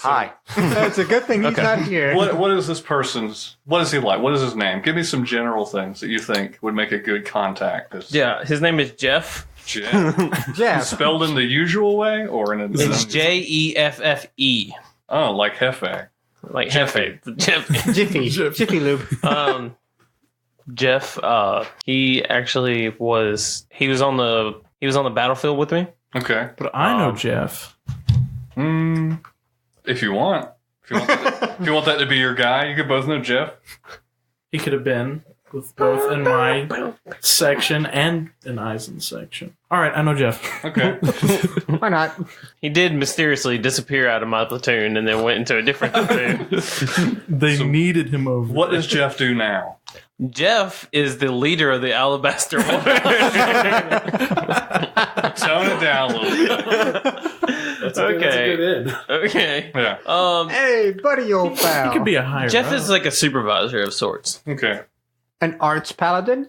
Hi. It's a good thing he's not here. What is this person's? What is he like? What is his name? Give me some general things that you think would make a good contact. Yeah, his name is Jeff. Jeff. Jeff. Spelled in the usual way, or in a It's Jeffe. Oh, like Hefe. Like Jeff. Jiffy Lube. Jeff, he actually was on the battlefield with me. Okay. But I know Jeff. If you want, if you want that to be your guy, you could both know Jeff. He could have been with both in my section and in Aizen's section. All right, I know Jeff. Okay. Why not? He did mysteriously disappear out of my platoon and then went into a different platoon. They needed him over. What does Jeff do now? Jeff is the leader of the Alabaster Order. Tone it down a little bit. Okay. Okay. Yeah. Hey, buddy, old pal. He could be a higher. Jeff up. is like a supervisor of sorts. Okay. An arts paladin?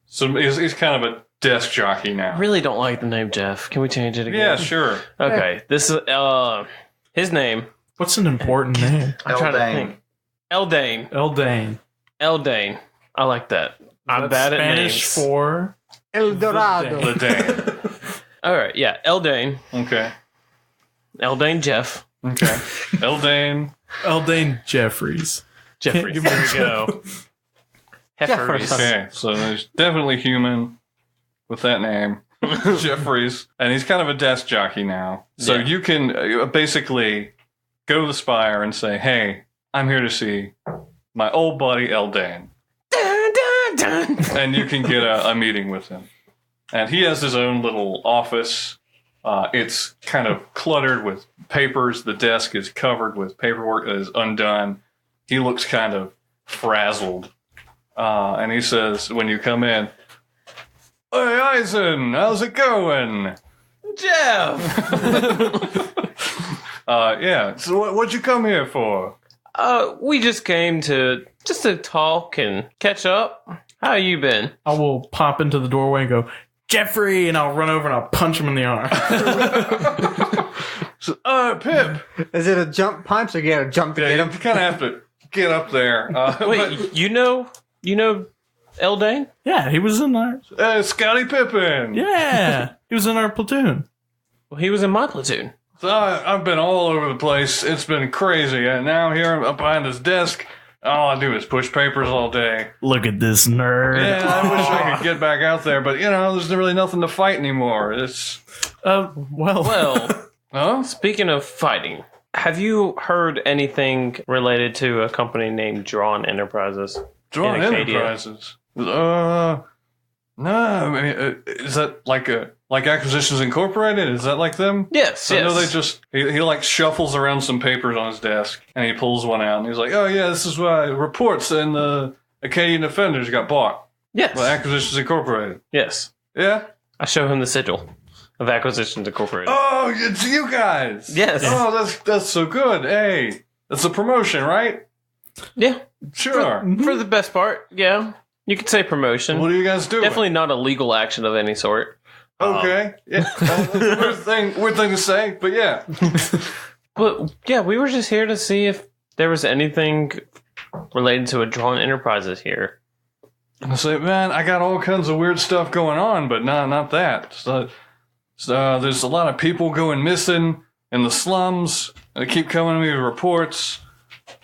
So he's kind of a desk jockey now. I really don't like the name Jeff. Can we change it again? Yeah, sure. Okay. This is his name. What's an important name? I'm trying to Eldane. think. Eldane. Eldane. Eldane. I like that. I'm That's bad at Spanish names. for El Dorado. The Dane. All right. Yeah. Eldane. Okay. Eldane Jeff. Okay. Eldane. Eldane Jeffries. Jeffries. Can't give There we go. Jeffries. Okay. So there's definitely human with that name. Jeffries. And he's kind of a desk jockey now. So Yeah. you can basically go to the Spire and say, hey, I'm here to see my old buddy Eldane. Dun, dun, dun. And you can get a meeting with him. And he has his own little office. It's kind of cluttered with papers. The desk is covered with paperwork that is undone. He looks kind of frazzled. And he says, when you come in, hey, Aizen, how's it going? Jeff. Yeah, so what'd you come here for? We just came to talk and catch up. How you been? I will pop into the doorway and go, Jeffrey, and I'll run over and I'll punch him in the arm. So, Pip. Is it a jump punch or you gotta jump to Yeah, get you him? kind of have to get up there. Wait, you know Eldane? Yeah, he was in our. Scotty Pippen. Yeah, he was in our platoon. Well, he was in my platoon. So I've been all over the place. It's been crazy. And now here I'm up behind this desk. All I do is push papers all day. Look at this nerd. Yeah, I wish I could get back out there, but there's really nothing to fight anymore. It's Well, huh? Speaking of fighting, have you heard anything related to a company named Drawn Enterprises? Drawn in Acadia? Enterprises. No. I mean, is that like Acquisitions Incorporated? Is that like them? Yes. I yes. know they just he like shuffles around some papers on his desk and he pulls one out and he's like, "Oh yeah, this is why reports in the Acadian Defenders got bought Yes. by Acquisitions Incorporated." Yes. Yeah. I show him the sigil of Acquisitions Incorporated. Oh, it's you guys. Yes. Oh, that's so good. Hey, that's a promotion, right? Yeah. Sure. For the best part, yeah. You could say promotion. What are you guys doing? Definitely not a legal action of any sort. Okay. Yeah. That's a weird thing to say, but yeah. But yeah, we were just here to see if there was anything related to a Drawn Enterprises here. I say, man, I got all kinds of weird stuff going on, but not that. So there's a lot of people going missing in the slums. They keep coming to me with reports.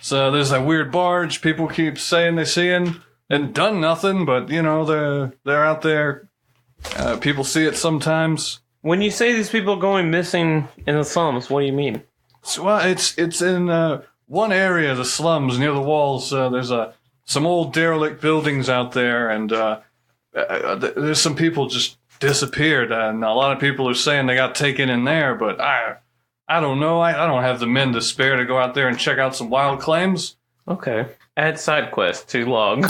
So there's that weird barge people keep saying they seen and done nothing, but they're out there. People see it sometimes. When you say these people going missing in the slums, what do you mean? So, well, it's in one area of the slums near the walls. There's some old derelict buildings out there, and there's some people just disappeared, and a lot of people are saying they got taken in there, but I don't know. I don't have the men to spare to go out there and check out some wild claims. Okay. Add side quest to log.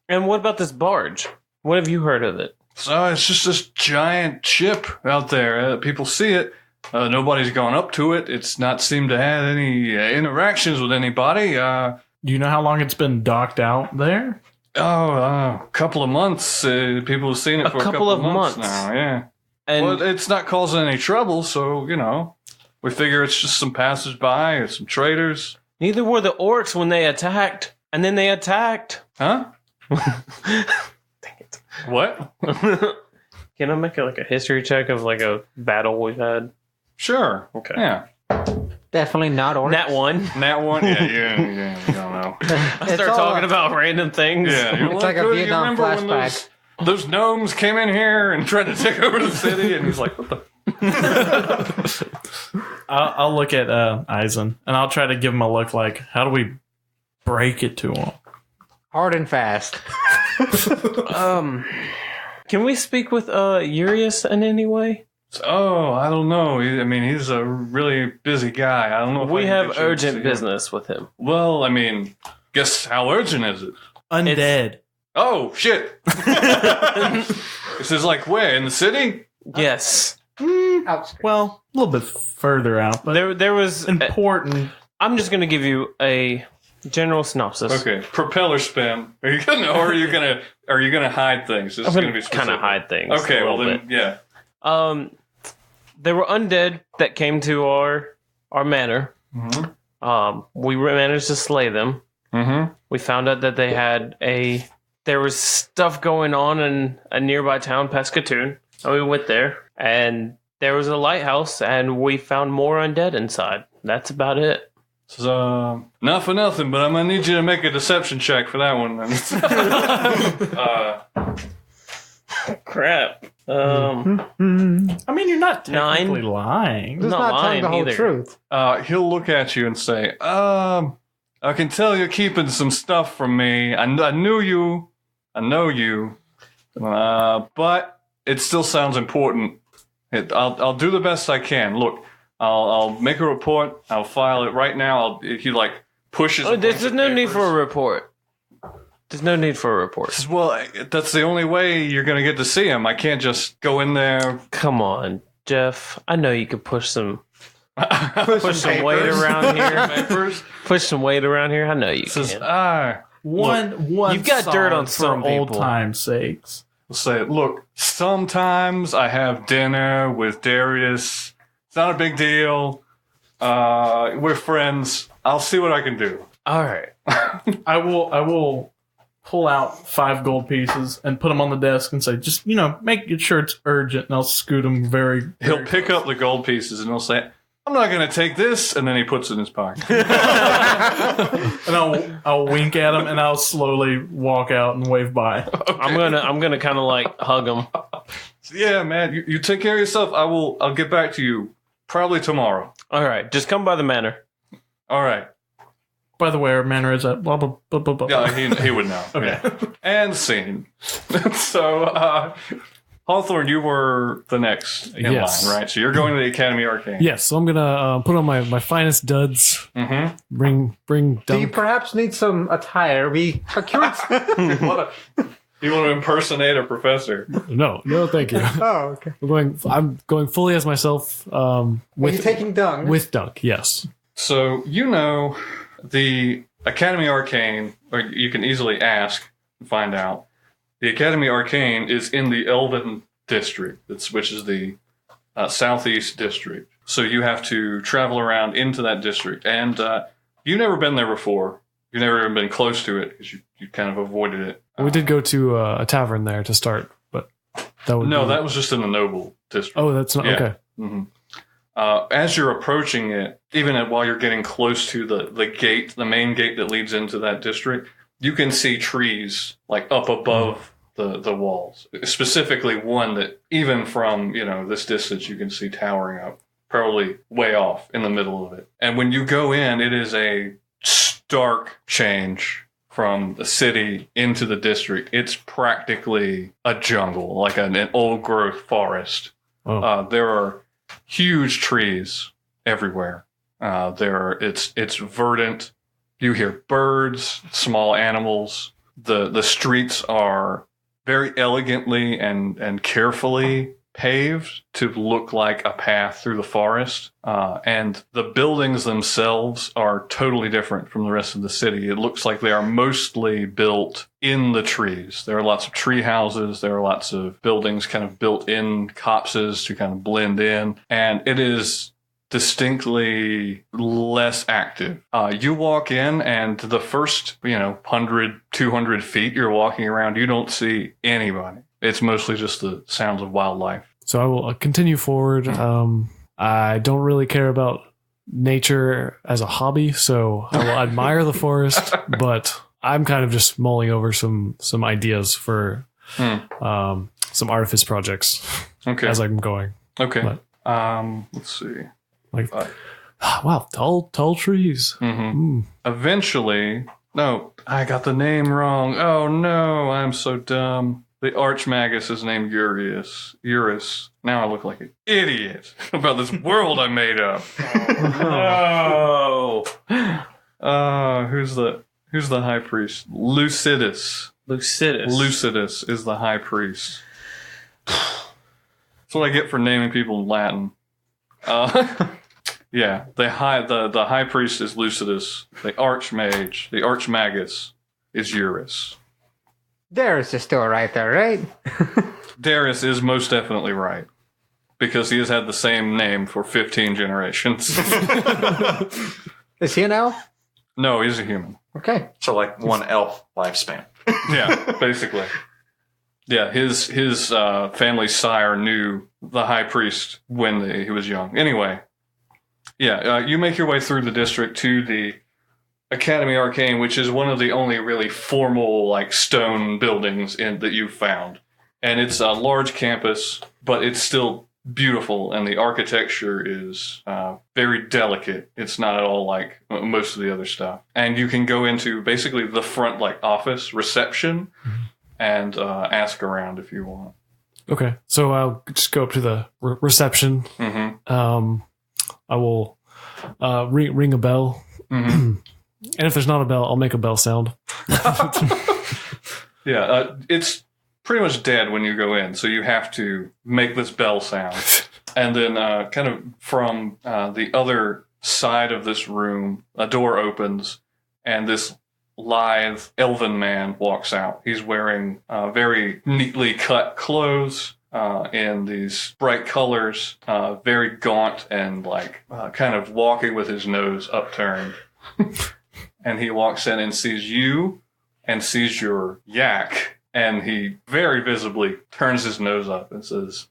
And what about this barge? What have you heard of it? So it's just this giant ship out there. People see it. Nobody's gone up to it. It's not seemed to have any interactions with anybody. do you know how long it's been docked out there? A couple of months. People have seen it for a couple of months now. Yeah. And Well, it's not causing any trouble, so, we figure it's just some passers-by or some traders. neither were the orcs when they attacked. And then they attacked. Huh? Dang it. What? Can I make a history check of a battle we've had? Sure. Okay. Yeah. Definitely not orcs. Nat 1. That one? Yeah, you don't know. I start talking about random things. Yeah. It's like a Vietnam when flashback. those gnomes came in here and tried to take over the city, and he's like, what the... I'll look at Aizen, and I'll try to give him a look like, how do we break it to him? Hard and fast. Can we speak with Urius in any way? Oh, I don't know. He's a really busy guy. I don't know if We I can have get you to see urgent him. business with him. Well, guess how urgent is it? Undead. Oh, shit. This is where? In the city? Yes. Outskirts. Well, a little bit further out, but There was... important. I'm just going to give you a general synopsis. Okay. Propeller spam. Are you gonna hide things? This I'm is gonna going be to specific. kind of hide things. Okay, a well little then, bit. yeah. There were undead that came to our manor. Mm-hmm. We managed to slay them. Mm-hmm. We found out that they had there was stuff going on in a nearby town, Pescatoon. And we went there, and there was a lighthouse, and we found more undead inside. That's about it. So, not for nothing, but I'm gonna need you to make a deception check for that one. Crap. You're not technically 9. lying. This is not not telling the lying whole either. truth. He'll look at you and say, I can tell you're keeping some stuff from me. I know you, but it still sounds important. I'll do the best I can. Look, I'll make a report. I'll file it right now. He pushes. a bunch There's of no need papers. for a report. There's no need for a report. Well, that's the only way you're gonna get to see him. I can't just go in there. Come on, Jeff. I know you could push some Push some weight around here. Papers. Push some weight around here. I know you Says, can. One You've got dirt on for some old people. times' sakes. say, look, sometimes I have dinner with Darius. It's not a big deal. We're friends. I'll see what I can do. All right. I will pull out 5 gold pieces and put them on the desk and say, just, make sure it's urgent, and I'll scoot them very He'll pick up the gold pieces and he'll say, I'm not going to take this, and then he puts it in his pocket. and I'll wink at him and I'll slowly walk out and wave bye. Okay. I'm gonna kind of like hug him. Yeah, man, you take care of yourself. I'll get back to you probably tomorrow. All right, just come by the manor. All right. By the way, our manor is at blah, blah, blah, blah, blah. Yeah, he would know. Okay. Yeah. And scene. So, Hawthorne, you were the next in Yes. line, right? So you're going to the Academy Arcane. Yes, so I'm gonna put on my finest duds. Mm-hmm. Bring Do you Dunk. perhaps need some attire? We procured. You want to impersonate a professor? No, thank you. Oh, okay. I'm going fully as myself. Are you With taking dung? with Dunk. Yes. So the Academy Arcane, or you can easily ask and find out. The Academy Arcane is in the Elven District, which is the Southeast District. So you have to travel around into that district. And you've never been there before. You've never even been close to it because you kind of avoided it. We did go to a tavern there to start, but that would No, that was just in the Noble District. Oh, that's not Yeah. okay. Mm-hmm. As you're approaching it, even while you're getting close to the gate, the main gate that leads into that district, you can see trees like up above the walls. Specifically one that even from, this distance you can see towering up, probably way off in the middle of it. And when you go in, it is a stark change from the city into the district. It's practically a jungle, like an old growth forest. Oh. There are huge trees everywhere. It's verdant. You hear birds, small animals. The streets are very elegantly and carefully paved to look like a path through the forest. And the buildings themselves are totally different from the rest of the city. It looks like they are mostly built in the trees. There are lots of tree houses. There are lots of buildings kind of built in copses to kind of blend in. And it is distinctly less active. You walk in and the first, 100, 200 feet you're walking around, you don't see anybody. It's mostly just the sounds of wildlife. So I will continue forward. I don't really care about nature as a hobby, so I will admire the forest, but I'm kind of just mulling over some ideas for some artifice projects Okay. as I'm going. Okay. But- Let's see. Like, wow, tall trees. Mm-hmm. Eventually, no, I got the name wrong. Oh no, I'm so dumb. The Archmagus is named Eurus. Now I look like an idiot about this world I made up. Oh no. Who's the high priest? Lucidus. Lucidus is the high priest. That's what I get for naming people in Latin. Yeah, the high priest is Lucidus. The archmage, the archmagus, is Eurus. Darius is still right there, right? Darius is most definitely right because he has had the same name for 15 generations. Is he an elf? No, he's a human. Okay. So like one elf lifespan. Yeah, basically. Yeah, his family sire knew the high priest when he was young. Anyway, yeah, you make your way through the district to the Academy Arcane, which is one of the only really formal like stone buildings that you've found. And it's a large campus, but it's still beautiful, and the architecture is very delicate. It's not at all like most of the other stuff. And you can go into basically the front like office reception and ask around if you want. Okay, so I'll just go up to the reception. Mm-hmm. I will ring a bell. Mm-hmm. And if there's not a bell, I'll make a bell sound. Yeah, it's pretty much dead when you go in, so you have to make this bell sound. And then kind of from the other side of this room, a door opens, and this lithe elven man walks out. He's wearing very neatly cut clothes, in these bright colors, very gaunt and kind of walking with his nose upturned. And he walks in and sees you and sees your yak, and he very visibly turns his nose up and says,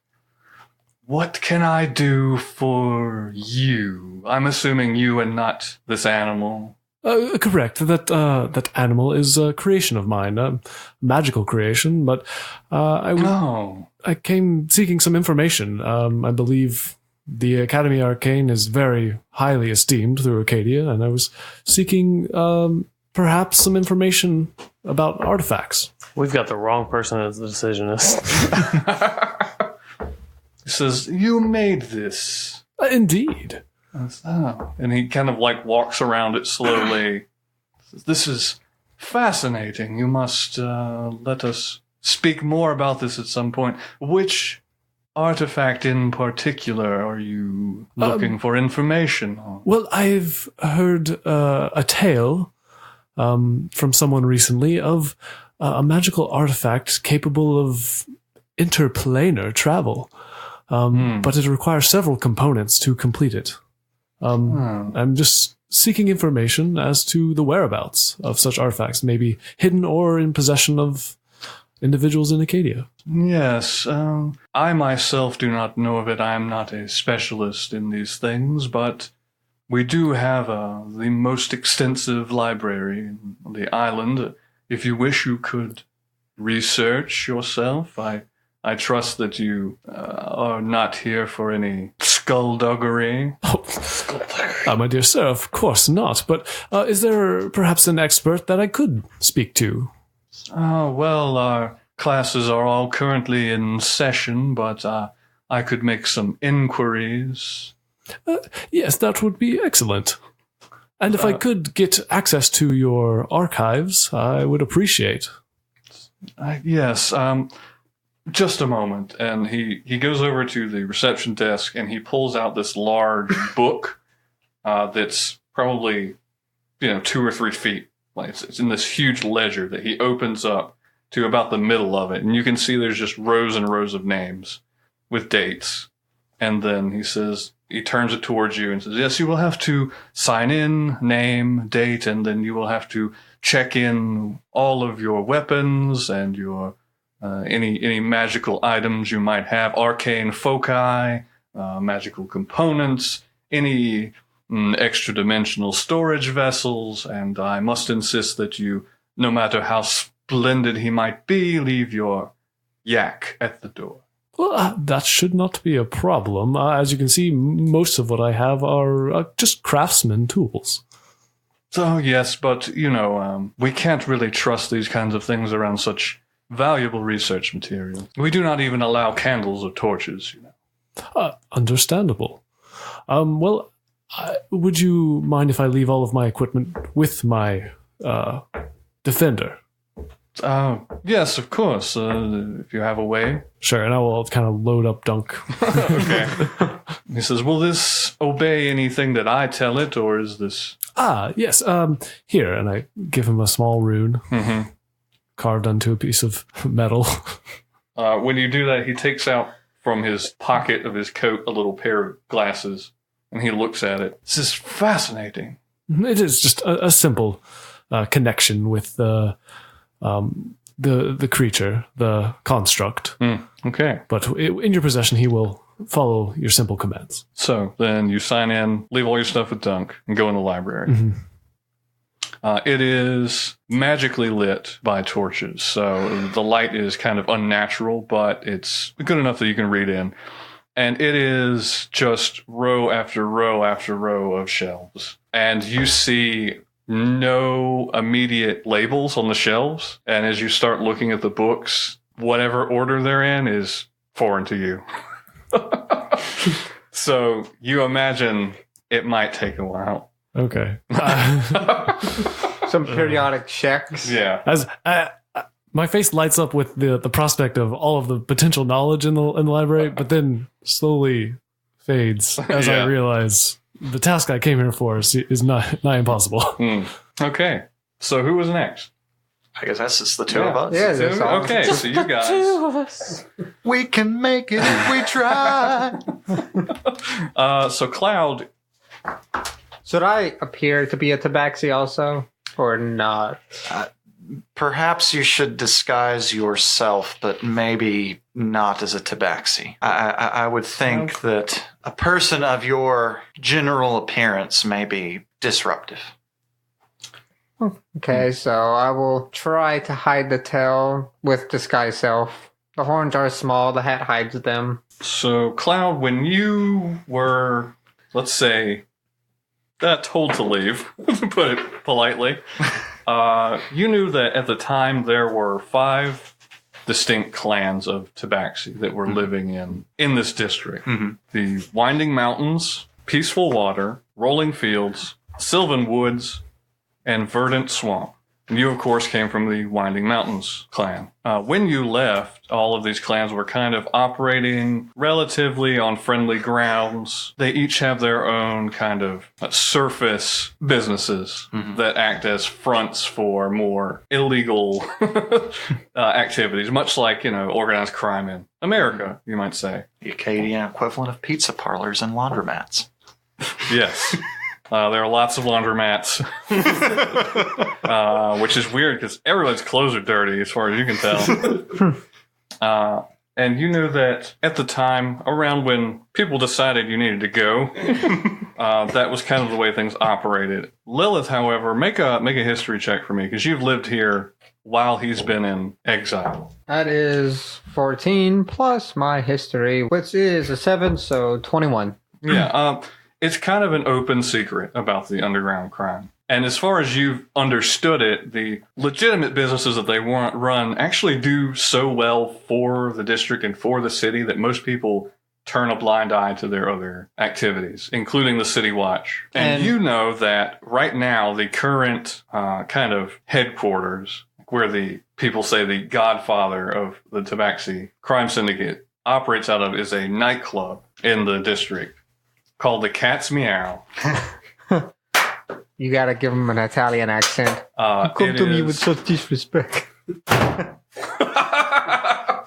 "What can I do for you? I'm assuming you and not this animal." Correct. That animal is a creation of mine, a magical creation. But I came seeking some information. I believe the Academy Arcane is very highly esteemed through Acadia, and I was seeking perhaps some information about artifacts. We've got the wrong person as the decisionist. He says, "You made this." Indeed. Oh. And he kind of walks around it slowly. "This is fascinating. You must let us speak more about this at some point. Which artifact in particular are you looking for information on?" Well, I've heard a tale from someone recently of a magical artifact capable of interplanar travel, but it requires several components to complete it. I'm just seeking information as to the whereabouts of such artifacts, maybe hidden or in possession of individuals in Acadia. Yes, I myself do not know of it. I am not a specialist in these things, but we do have the most extensive library on the island. If you wish, you could research yourself. I trust that you are not here for any skullduggery. My dear sir, of course not. But is there perhaps an expert that I could speak to? Well, our classes are all currently in session, but I could make some inquiries. Yes, that would be excellent. And if I could get access to your archives, I would appreciate. Yes, just a moment. And he goes over to the reception desk and he pulls out this large book that's probably 2 or 3 feet. It's in this huge ledger that he opens up to about the middle of it. And you can see there's just rows and rows of names with dates. And then he turns it towards you and says, "Yes, you will have to sign in, name, date, and then you will have to check in all of your weapons and your any magical items you might have, arcane foci, magical components, any extra-dimensional storage vessels, and I must insist that you, no matter how splendid he might be, leave your yak at the door." Well, that should not be a problem. As you can see, most of what I have are just craftsman tools. So, yes, but, we can't really trust these kinds of things around such valuable research material. We do not even allow candles or torches, Understandable. Well, would you mind if I leave all of my equipment with my defender? Yes, of course, if you have a way. Sure, and I will kind of load up Dunk. Okay. He says, "Will this obey anything that I tell it, or is this..." Yes, here, and I give him a small rune, carved onto a piece of metal. When you do that, he takes out from his pocket of his coat a little pair of glasses, and he looks at it. "This is fascinating." It is just a simple connection with the creature, the construct. Okay. But in your possession, he will follow your simple commands. So then you sign in, leave all your stuff with Dunk, and go in the library. It is magically lit by torches, so the light is kind of unnatural, but it's good enough that you can read in. And it is just row after row after row of shelves. And you see no immediate labels on the shelves. And as you start looking at the books, whatever order they're in is foreign to you. So you imagine it might take a while. Okay. Some periodic checks. Yeah. As my face lights up with the prospect of all of the potential knowledge in the library, but then slowly fades as I realize the task I came here for is not impossible. Okay. So who was next? I guess that's just the two of us. Yeah, that's all. Okay, so you guys. Two of us. We can make it if we try. So Cloud, Should I appear to be a tabaxi also, or not? Perhaps you should disguise yourself, but maybe not as a tabaxi. I would think that a person of your general appearance may be disruptive. Okay, so I will try to hide the tail with disguise self. The horns are small, the hat hides them. so Cloud, when you were, let's say, told to leave, to put it politely, you knew that at the time there were 5 distinct clans of tabaxi that were living in this district. The Winding Mountains, Peaceful Water, Rolling Fields, Sylvan Woods, and Verdant Swamp. And you, of course, came from the Winding Mountains clan. When you left, all of these clans were kind of operating relatively on friendly grounds. They each have their own kind of surface businesses that act as fronts for more illegal activities, much like, organized crime in America, you might say. The Acadian equivalent of pizza parlors and laundromats. Yes. There are lots of laundromats, which is weird because everyone's clothes are dirty as far as you can tell. And you knew that at the time, around when people decided you needed to go, that was kind of the way things operated. Lilith, however, make a history check for me because you've lived here while he's been in exile. That is 14 plus my history, which is a 7, so 21. Yeah, it's kind of an open secret about the underground crime. And as far as you've understood it, the legitimate businesses that they run actually do so well for the district and for the city that most people turn a blind eye to their other activities, including the City Watch. And you know that right now, the current kind of headquarters, where the people say the godfather of the Tabaxi crime syndicate operates out of, is a nightclub in the district called the Cat's Meow. You gotta give him an Italian accent. Come to me with such disrespect. What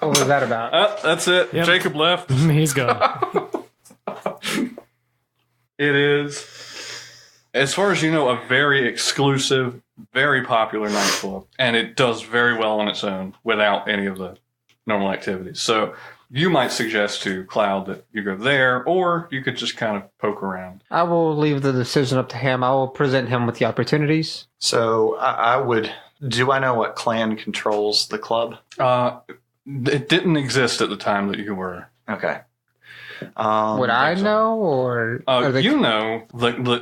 was that about? That's it. Yep. Jacob left. He's gone. It is, as far as you know, a very exclusive, very popular nightclub. And it does very well on its own without any of the normal activities. So you might suggest to Cloud that you go there, or you could just kind of poke around. I will leave the decision up to him. I will present him with the opportunities. So I would... Do I know what clan controls the club? It didn't exist at the time that you were. Okay. Would I know, or are they... You know,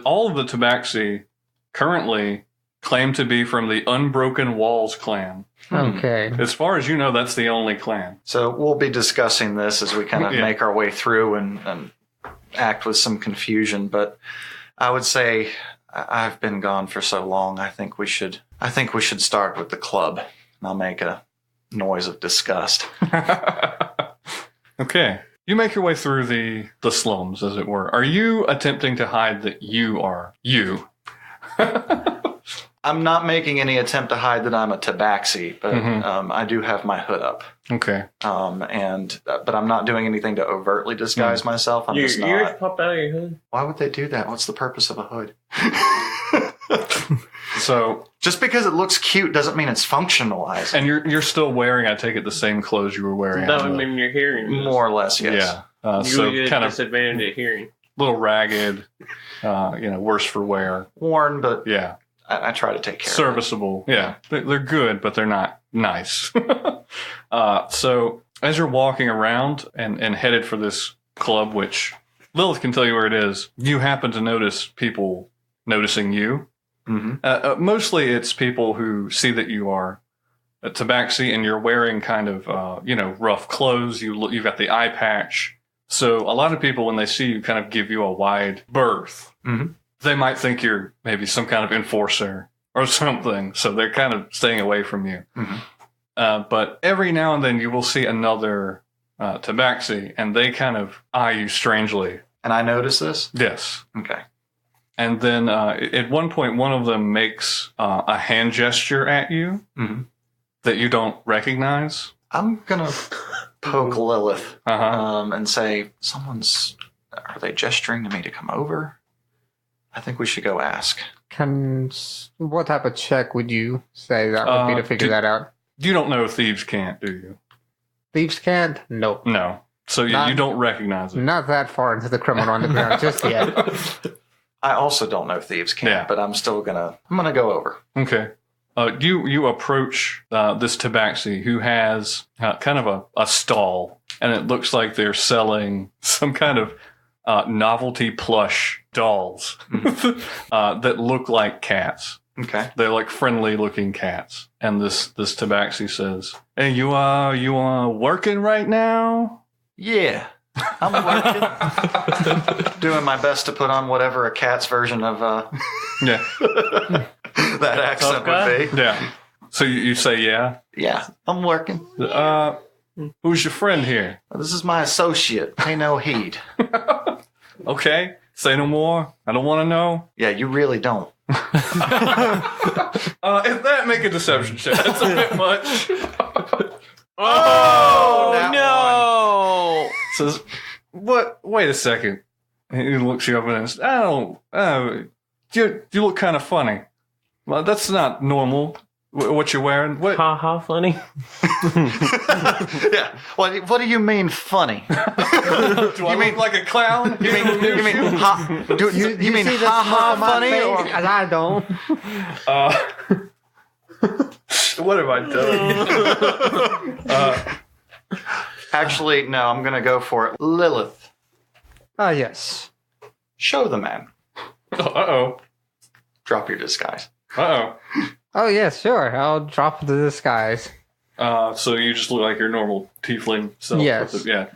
all of the Tabaxi currently claim to be from the Unbroken Walls clan. Okay. As far as you know, that's the only clan. So we'll be discussing this as we kind of make our way through and act with some confusion. But I would say I've been gone for so long. I think we should start with the club. And I'll make a noise of disgust. Okay. You make your way through the slums, as it were. Are you attempting to hide that you are you? I'm not making any attempt to hide that I'm a tabaxi, but I do have my hood up. Okay. But I'm not doing anything to overtly disguise myself. I'm Your just ears not. pop out of your hood. Why would they do that? What's the purpose of a hood? So, just because it looks cute doesn't mean it's functionalized. and you're still wearing, I take it, the same clothes you were wearing. That on would the- mean your hearing. More or less, yes. Yeah. You So get kind a of disadvantage at hearing. little ragged, worse for wear. Worn, but Yeah. I try to take care Serviceable. Yeah. They're good, but they're not nice. So as you're walking around and headed for this club, which Lilith can tell you where it is, you happen to notice people noticing you. of it. Mostly it's people who see that you are a tabaxi and you're wearing kind of, rough clothes. You've got the eye patch. So a lot of people, when they see you, kind of give you a wide berth. Mhm. They might think you're maybe some kind of enforcer or something. So they're kind of staying away from you. But every now and then you will see another tabaxi and they kind of eye you strangely. And I notice this? Yes. Okay. And then at one point, one of them makes a hand gesture at you. Mhm. that you don't recognize? I'm gonna poke Lilith Uh-huh. and say, are they gesturing to me to come over? I think we should go ask. What type of check would you say that would be to figure that out? You don't know thieves can't, do you? Thieves can't? Nope. No. So you don't recognize it. Not that far into the criminal underground just yet. I also don't know thieves can't, but I'm gonna go over. Okay. You approach this tabaxi who has kind of a stall, and it looks like they're selling some kind of novelty plush dolls that look like cats. Okay. They're like friendly looking cats. And this tabaxi says, "Hey, you are working right now?" Yeah. I'm working. Doing my best to put on whatever a cat's version of Yeah. that accent would be. Yeah. So you say yeah? Yeah, I'm working. Who's your friend here? This is my associate. Pay no heed. Okay. Say no more. I don't want to know. Yeah, you really don't. If that, make a deception check. That's a bit much. Oh, no! Says, what? Wait a second. And he looks you up and says, you look kind of funny. Well, that's not normal. What you're wearing? What? Ha ha, funny. Yeah. What do you mean funny? Do I look like a clown? You mean ha? You mean ha ha funny? Or? I don't. What have I done? Actually, no. I'm gonna go for it. Lilith, Yes. show the man. Uh-oh. Drop your disguise. Uh-oh. Oh, yes, sure. I'll drop the disguise. So you just look like your normal tiefling self. Yes. Yeah.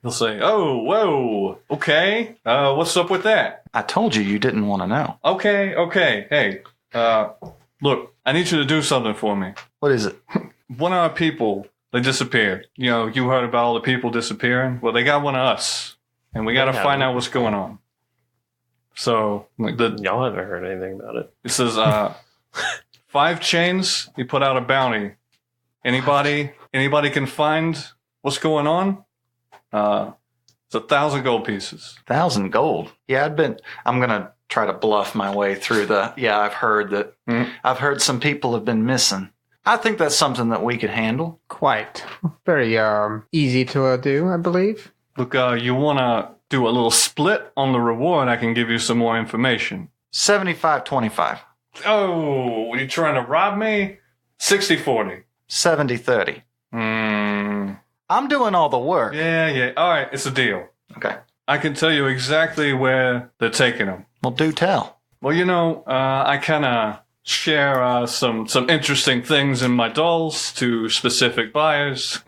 He'll say, "Oh, whoa, okay. What's up with that? I told you didn't want to know. Okay. Hey, look, I need you to do something for me. What is it? One of our people, they disappeared. You know, you heard about all the people disappearing? Well, they got one of us, and we got to find out what's going on." So, Y'all haven't heard anything about it. it says, 5 chains, you put out a bounty. Anybody can find what's going on? It's 1,000 gold pieces. 1,000 gold. Yeah, I'm gonna try to bluff my way through I've heard that. I've heard some people have been missing. I think that's something that we could handle. Quite. Very easy to do, I believe. Look, you want to do a little split on the reward? I can give you some more information. 75-25. Oh, you trying to rob me? 60-40. 70-30. I'm doing all the work. Yeah. All right, it's a deal. Okay. I can tell you exactly where they're taking them. Well, do tell. Well, I kind of share some interesting things in my dolls to specific buyers.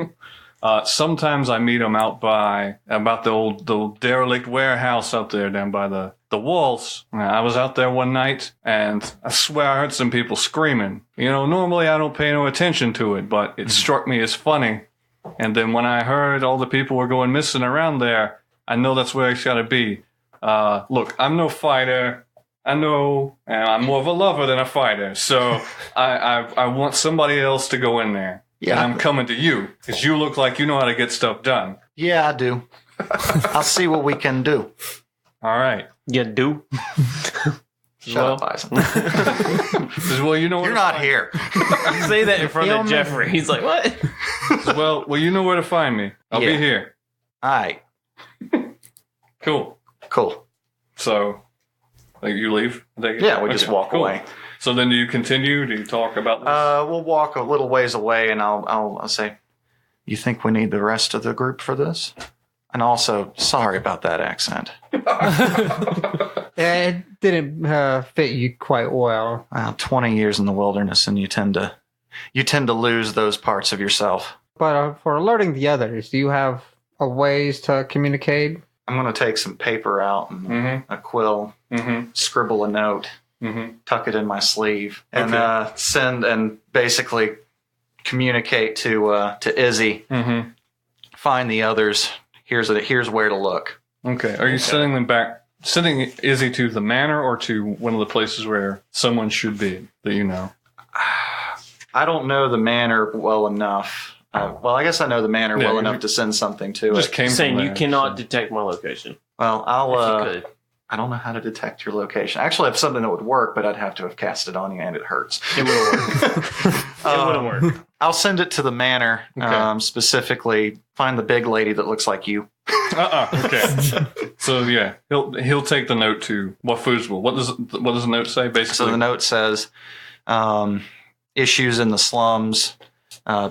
Sometimes I meet them out by about the old derelict warehouse out there down by the walls. I was out there one night, and I swear I heard some people screaming. Normally I don't pay no attention to it, but it struck me as funny. And then when I heard all the people were going missing around there, I know that's where it's got to be. Look, I'm no fighter. I know, and I'm more of a lover than a fighter. So I want somebody else to go in there. Yeah. And I'm coming to you, because you look like you know how to get stuff done. Yeah, I do. I'll see what we can do. All right. You do? Shut up, Aizen. Well, you know You're not here. Say that in front of Jeffrey. He's like, what? Well, you know where to find me. I'll be here. All right. Cool. So, you leave? Yeah, we just walk away. So then do you continue? Do you talk about this? We'll walk a little ways away, and I'll say, "You think we need the rest of the group for this?" And also, sorry about that accent. Yeah, it didn't fit you quite well. 20 years in the wilderness, and you tend to lose those parts of yourself. But for alerting the others, do you have ways to communicate? I'm going to take some paper out and a quill, scribble a note, tuck it in my sleeve, and send and basically communicate to Izzy. Find the others. Here's where to look. Okay. Are you sending Izzy to the manor or to one of the places where someone should be that you know? I don't know the manor well enough. Well, I guess I know the manor well enough to send something to Just it. came Saying from you there, cannot so. detect my location. Well, If you could. I don't know how to detect your location. Actually, I have something that would work, but I'd have to have cast it on you, and it hurts. It wouldn't work. It wouldn't work. I'll send it to the manor. Okay. Specifically, find the big lady that looks like you. Okay. So yeah, he'll take the note to Wafoosville. What does the note say? Basically, So the note says, issues in the slums,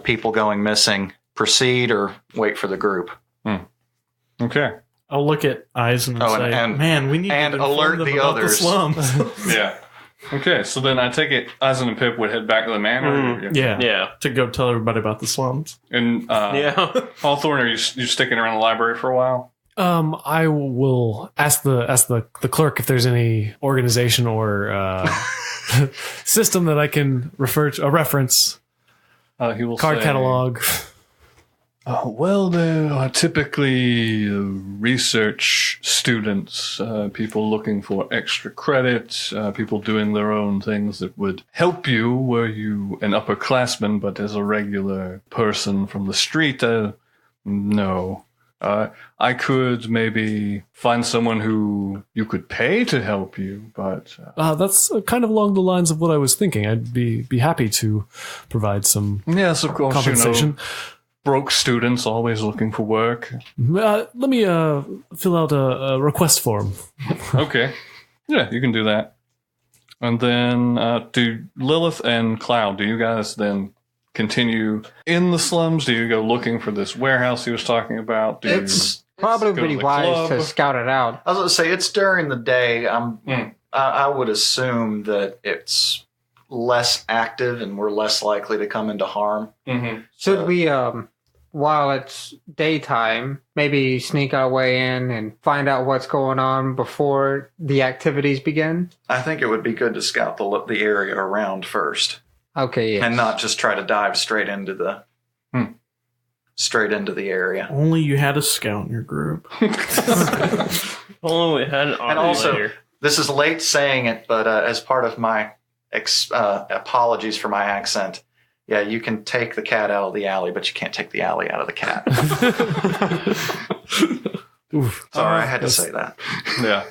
people going missing. Proceed or wait for the group. Okay. I'll look at Aizen and say, and "Man, we need and to inform alert them the about others." the slums." Yeah. Okay. So then I take it Aizen and Pip would head back to the manor. yeah, Yeah. to go tell everybody about the slums. And Yeah. Hawthorne, are you sticking around the library for a while? I will ask the clerk if there's any organization or system that I can refer to, a reference, He will card say, catalog. Well, there are typically research students, people looking for extra credit, people doing their own things that would help you were you an upperclassman, but as a regular person from the street, no. I could maybe find someone who you could pay to help you, but... That's kind of along the lines of what I was thinking. I'd be happy to provide some yes, of course, compensation. Broke students always looking for work. Let me fill out a request form. Okay. Yeah, you can do that. And then do Lilith and Cloud, do you guys then continue in the slums? Do you go looking for this warehouse he was talking about? It's Probably go to pretty the wise club? to scout it out. I was going to say it's during the day. I would assume that it's less active and we're less likely to come into harm. Mm-hmm. Should we, while it's daytime, maybe sneak our way in and find out what's going on before the activities begin? I think it would be good to scout the area around first, Okay, yes. and not just try to dive straight into the area. Only you had a scout in your group. Only we had an And also, later. this is late saying it, but as part of my apologies for my accent, yeah, you can take the cat out of the alley, but you can't take the alley out of the cat. Oof. Sorry, I had to say that. Yeah.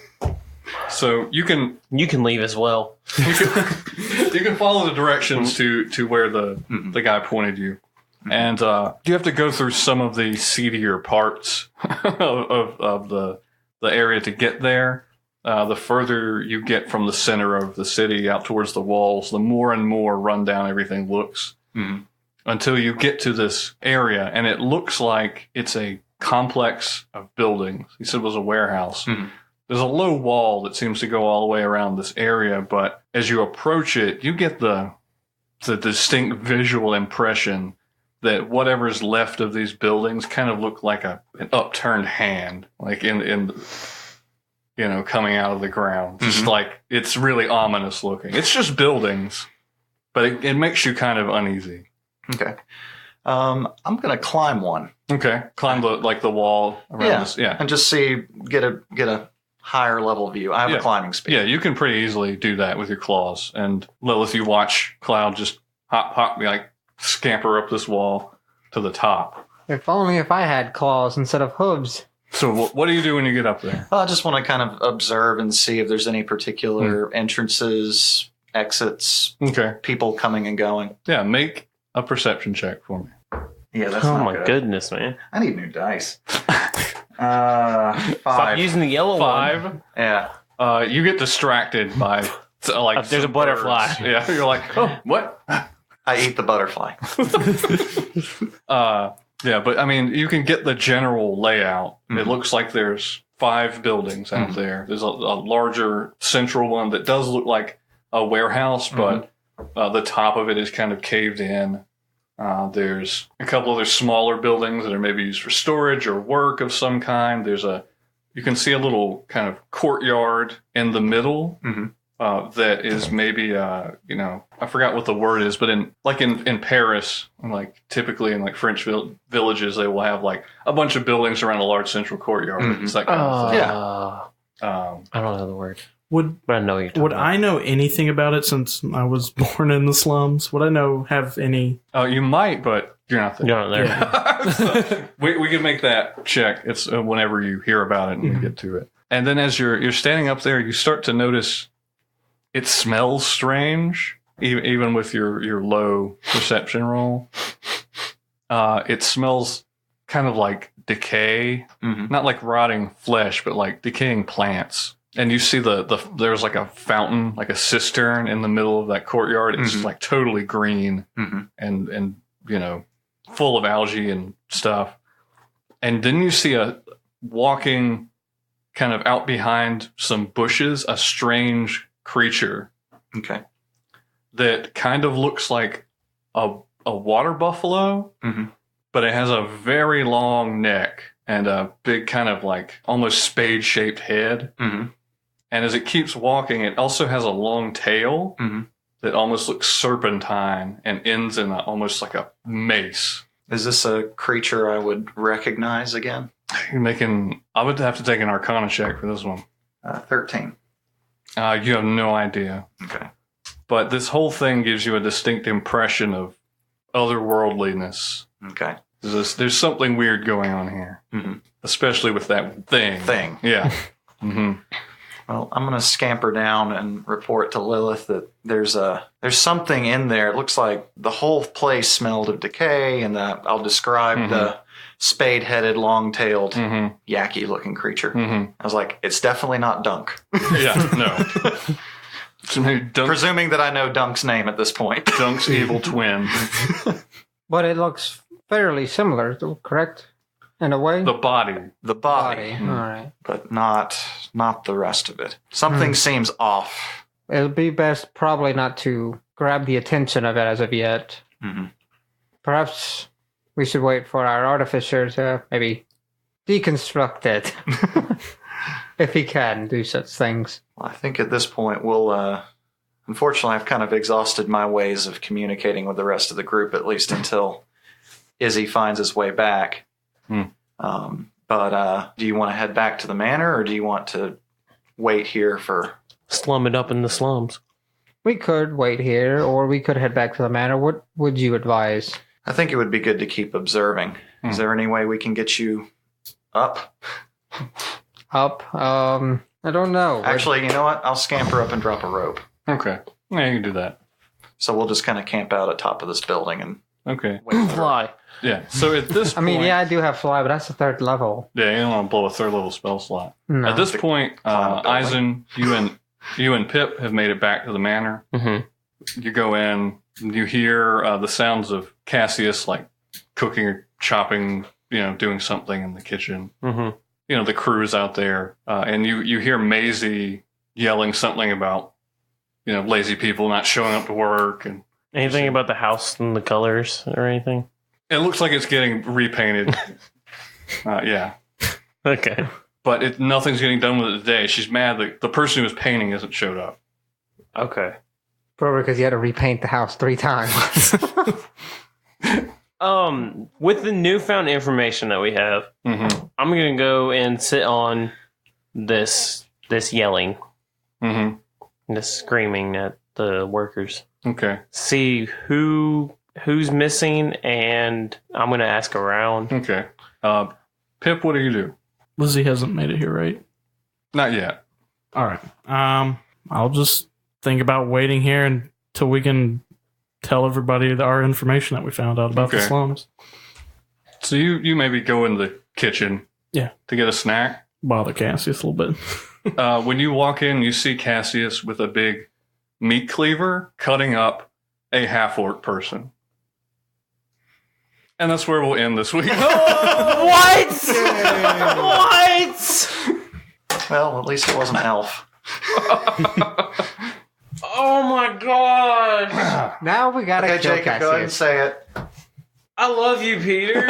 So you can leave as well. you can follow the directions to where the guy pointed you. And you have to go through some of the seedier parts of the area to get there. The further you get from the center of the city out towards the walls, the more and more rundown everything looks. Until you get to this area, and it looks like it's a complex of buildings. He said it was a warehouse. There's a low wall that seems to go all the way around this area, but as you approach it, you get the distinct visual impression that whatever's left of these buildings kind of look like an upturned hand, like in coming out of the ground. Just like, it's really ominous looking. It's just buildings, but it makes you kind of uneasy. Okay. I'm going to climb one. Okay. Climb the wall around this. Yeah. And just get a higher level view. I have a climbing speed. Yeah, you can pretty easily do that with your claws. And Lilith, you watch Cloud just hop, scamper up this wall to the top. If only if I had claws instead of hooves. So what do you do when you get up there? I just want to kind of observe and see if there's any particular entrances, exits, people coming and going. Yeah, make a perception check for me. Yeah, that's Oh not my good. goodness, man! I need new dice. 5. Stop using the yellow 5. one. Yeah. You get distracted by There's a some butterfly. birds. Yeah, you're like, oh, what? I eat the butterfly. Yeah, but I mean, you can get the general layout. It looks like there's 5 buildings out there. There's a larger central one that does look like a warehouse, but the top of it is kind of caved in. There's a couple other smaller buildings that are maybe used for storage or work of some kind. You can see a little kind of courtyard in the middle that is maybe, I forgot what the word is, but in Paris, typically in French villages, they will have a bunch of buildings around a large central courtyard. It's that kind of thing. Yeah. I don't know the word. Would But I know you're talking would about. I know anything about it since I was born in the slums? Would I have any? Oh, you might, but you're not there. You're not there. So, we can make that check. It's whenever you hear about it and you get to it. And then as you're standing up there, you start to notice it smells strange, even with your low perception roll. It smells kind of like decay, not like rotting flesh, but like decaying plants. And you see there's like a fountain, like a cistern in the middle of that courtyard. It's like totally green and full of algae and stuff. And then you see walking kind of out behind some bushes, a strange creature. Okay. That kind of looks like a water buffalo, but it has a very long neck and a big kind of like almost spade-shaped head. And as it keeps walking, it also has a long tail that almost looks serpentine and ends in almost like a mace. Is this a creature I would recognize again? I would have to take an Arcana check for this one. 13. You have no idea. Okay. But this whole thing gives you a distinct impression of otherworldliness. Okay. There's something weird going on here, especially with that thing. Yeah. Well, I'm going to scamper down and report to Lilith that there's something in there. It looks like the whole place smelled of decay, and I'll describe the spade-headed, long-tailed, yacky-looking creature. I was like, it's definitely not Dunk. Yeah, no. Presuming that I know Dunk's name at this point. Dunk's evil twin. But it looks fairly similar, correct? In a way? The body. The body. All right. But not the rest of it. Something seems off. It'll be best probably not to grab the attention of it as of yet. Perhaps we should wait for our artificer to maybe deconstruct it. If he can do such things. Well, I think at this point we'll... unfortunately, I've kind of exhausted my ways of communicating with the rest of the group, at least until Izzy finds his way back. But do you want to head back to the manor, or do you want to wait here for... Slum it up in the slums. We could wait here, or we could head back to the manor. What would you advise? I think it would be good to keep observing. Is there any way we can get you up? Up? I don't know. Actually, you know what? I'll scamper up and drop a rope. Okay. Yeah, you can do that. So we'll just kind of camp out at top of this building and Okay. wait for Fly. Yeah. So at this point... I mean, yeah, I do have fly, but that's the 3rd level. Yeah, you don't want to blow a 3rd level spell slot. No. At this point, climb a building. Aizen, you and Pip have made it back to the manor. You go in, you hear the sounds of Cassius, like cooking or chopping, doing something in the kitchen. The crew's out there, and you hear Maisie yelling something about, lazy people not showing up to work. And Anything about the house and the colors or anything? it looks like it's getting repainted. Yeah. Okay. But nothing's getting done with it today. She's mad that the person who was painting hasn't showed up. Okay. Probably because you had to repaint the house 3 times. With the newfound information that we have, I'm gonna go and sit on this yelling, this screaming at the workers. Okay. See who's missing, and I'm gonna ask around. Okay. Pip, what do you do? Lizzie hasn't made it here, right? Not yet. All right. I'll just think about waiting here until we can tell everybody our information that we found out about the Okay. slums. So you maybe go in the kitchen. Yeah. To get a snack. Bother Cassius a little bit. When you walk in, you see Cassius with a big meat cleaver cutting up a half-orc person. And that's where we'll end this week. What? What? Well, at least it wasn't Elf. Oh my god! Now we gotta Okay, kill Jacob, go ahead and Cassius. say it. I love you, Peter.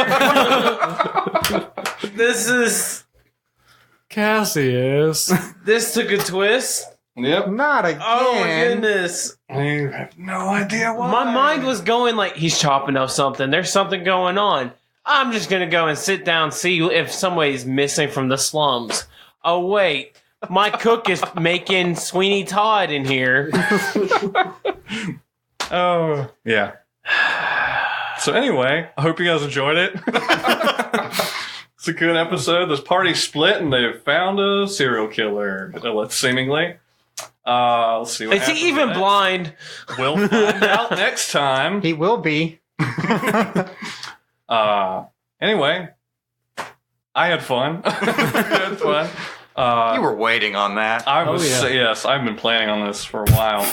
Cassius. This took a twist. Yep. Not again. Oh my goodness. I have no idea why. My mind was going like, he's chopping up something. There's something going on. I'm just going to go and sit down, see if somebody's missing from the slums. Oh, wait. My cook is making Sweeney Todd in here. Oh, yeah. So anyway, I hope you guys enjoyed it. It's a good episode. This party split and they found a serial killer, seemingly. Let's see what Is he even blind? We'll find out next time. He will be. Anyway, I had fun. You were waiting on that. Yes, I've been planning on this for a while.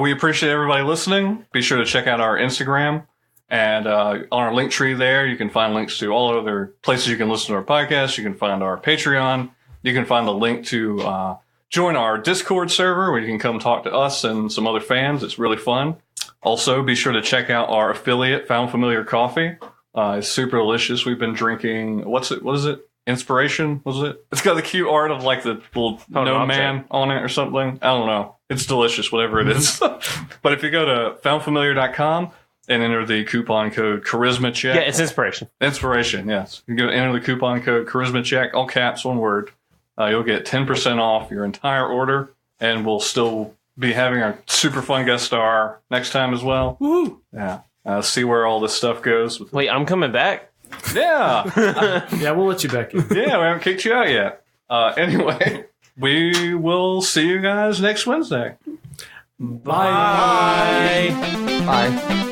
We appreciate everybody listening. Be sure to check out our Instagram. And on our link tree there, you can find links to all other places you can listen to our podcast. You can find our Patreon. You can find the link to join our Discord server where you can come talk to us and some other fans. It's really fun. Also, be sure to check out our affiliate, Found Familiar Coffee. It's super delicious. We've been drinking, what is it? Inspiration, was it? It's got the cute art of like the little gnome man on it or something. I don't know. It's delicious, whatever it is. But if you go to foundfamiliar.com and enter the coupon code Charisma Check. Yeah, it's inspiration. Inspiration, yes. You go enter the coupon code Charisma Check, all caps, one word. You'll get 10% off your entire order, and we'll still be having our super fun guest star next time as well. Woo! Yeah. See where all this stuff goes. Wait, I'm coming back? Yeah. Yeah, we'll let you back in. Yeah, we haven't kicked you out yet. Anyway, we will see you guys next Wednesday. Bye. Bye.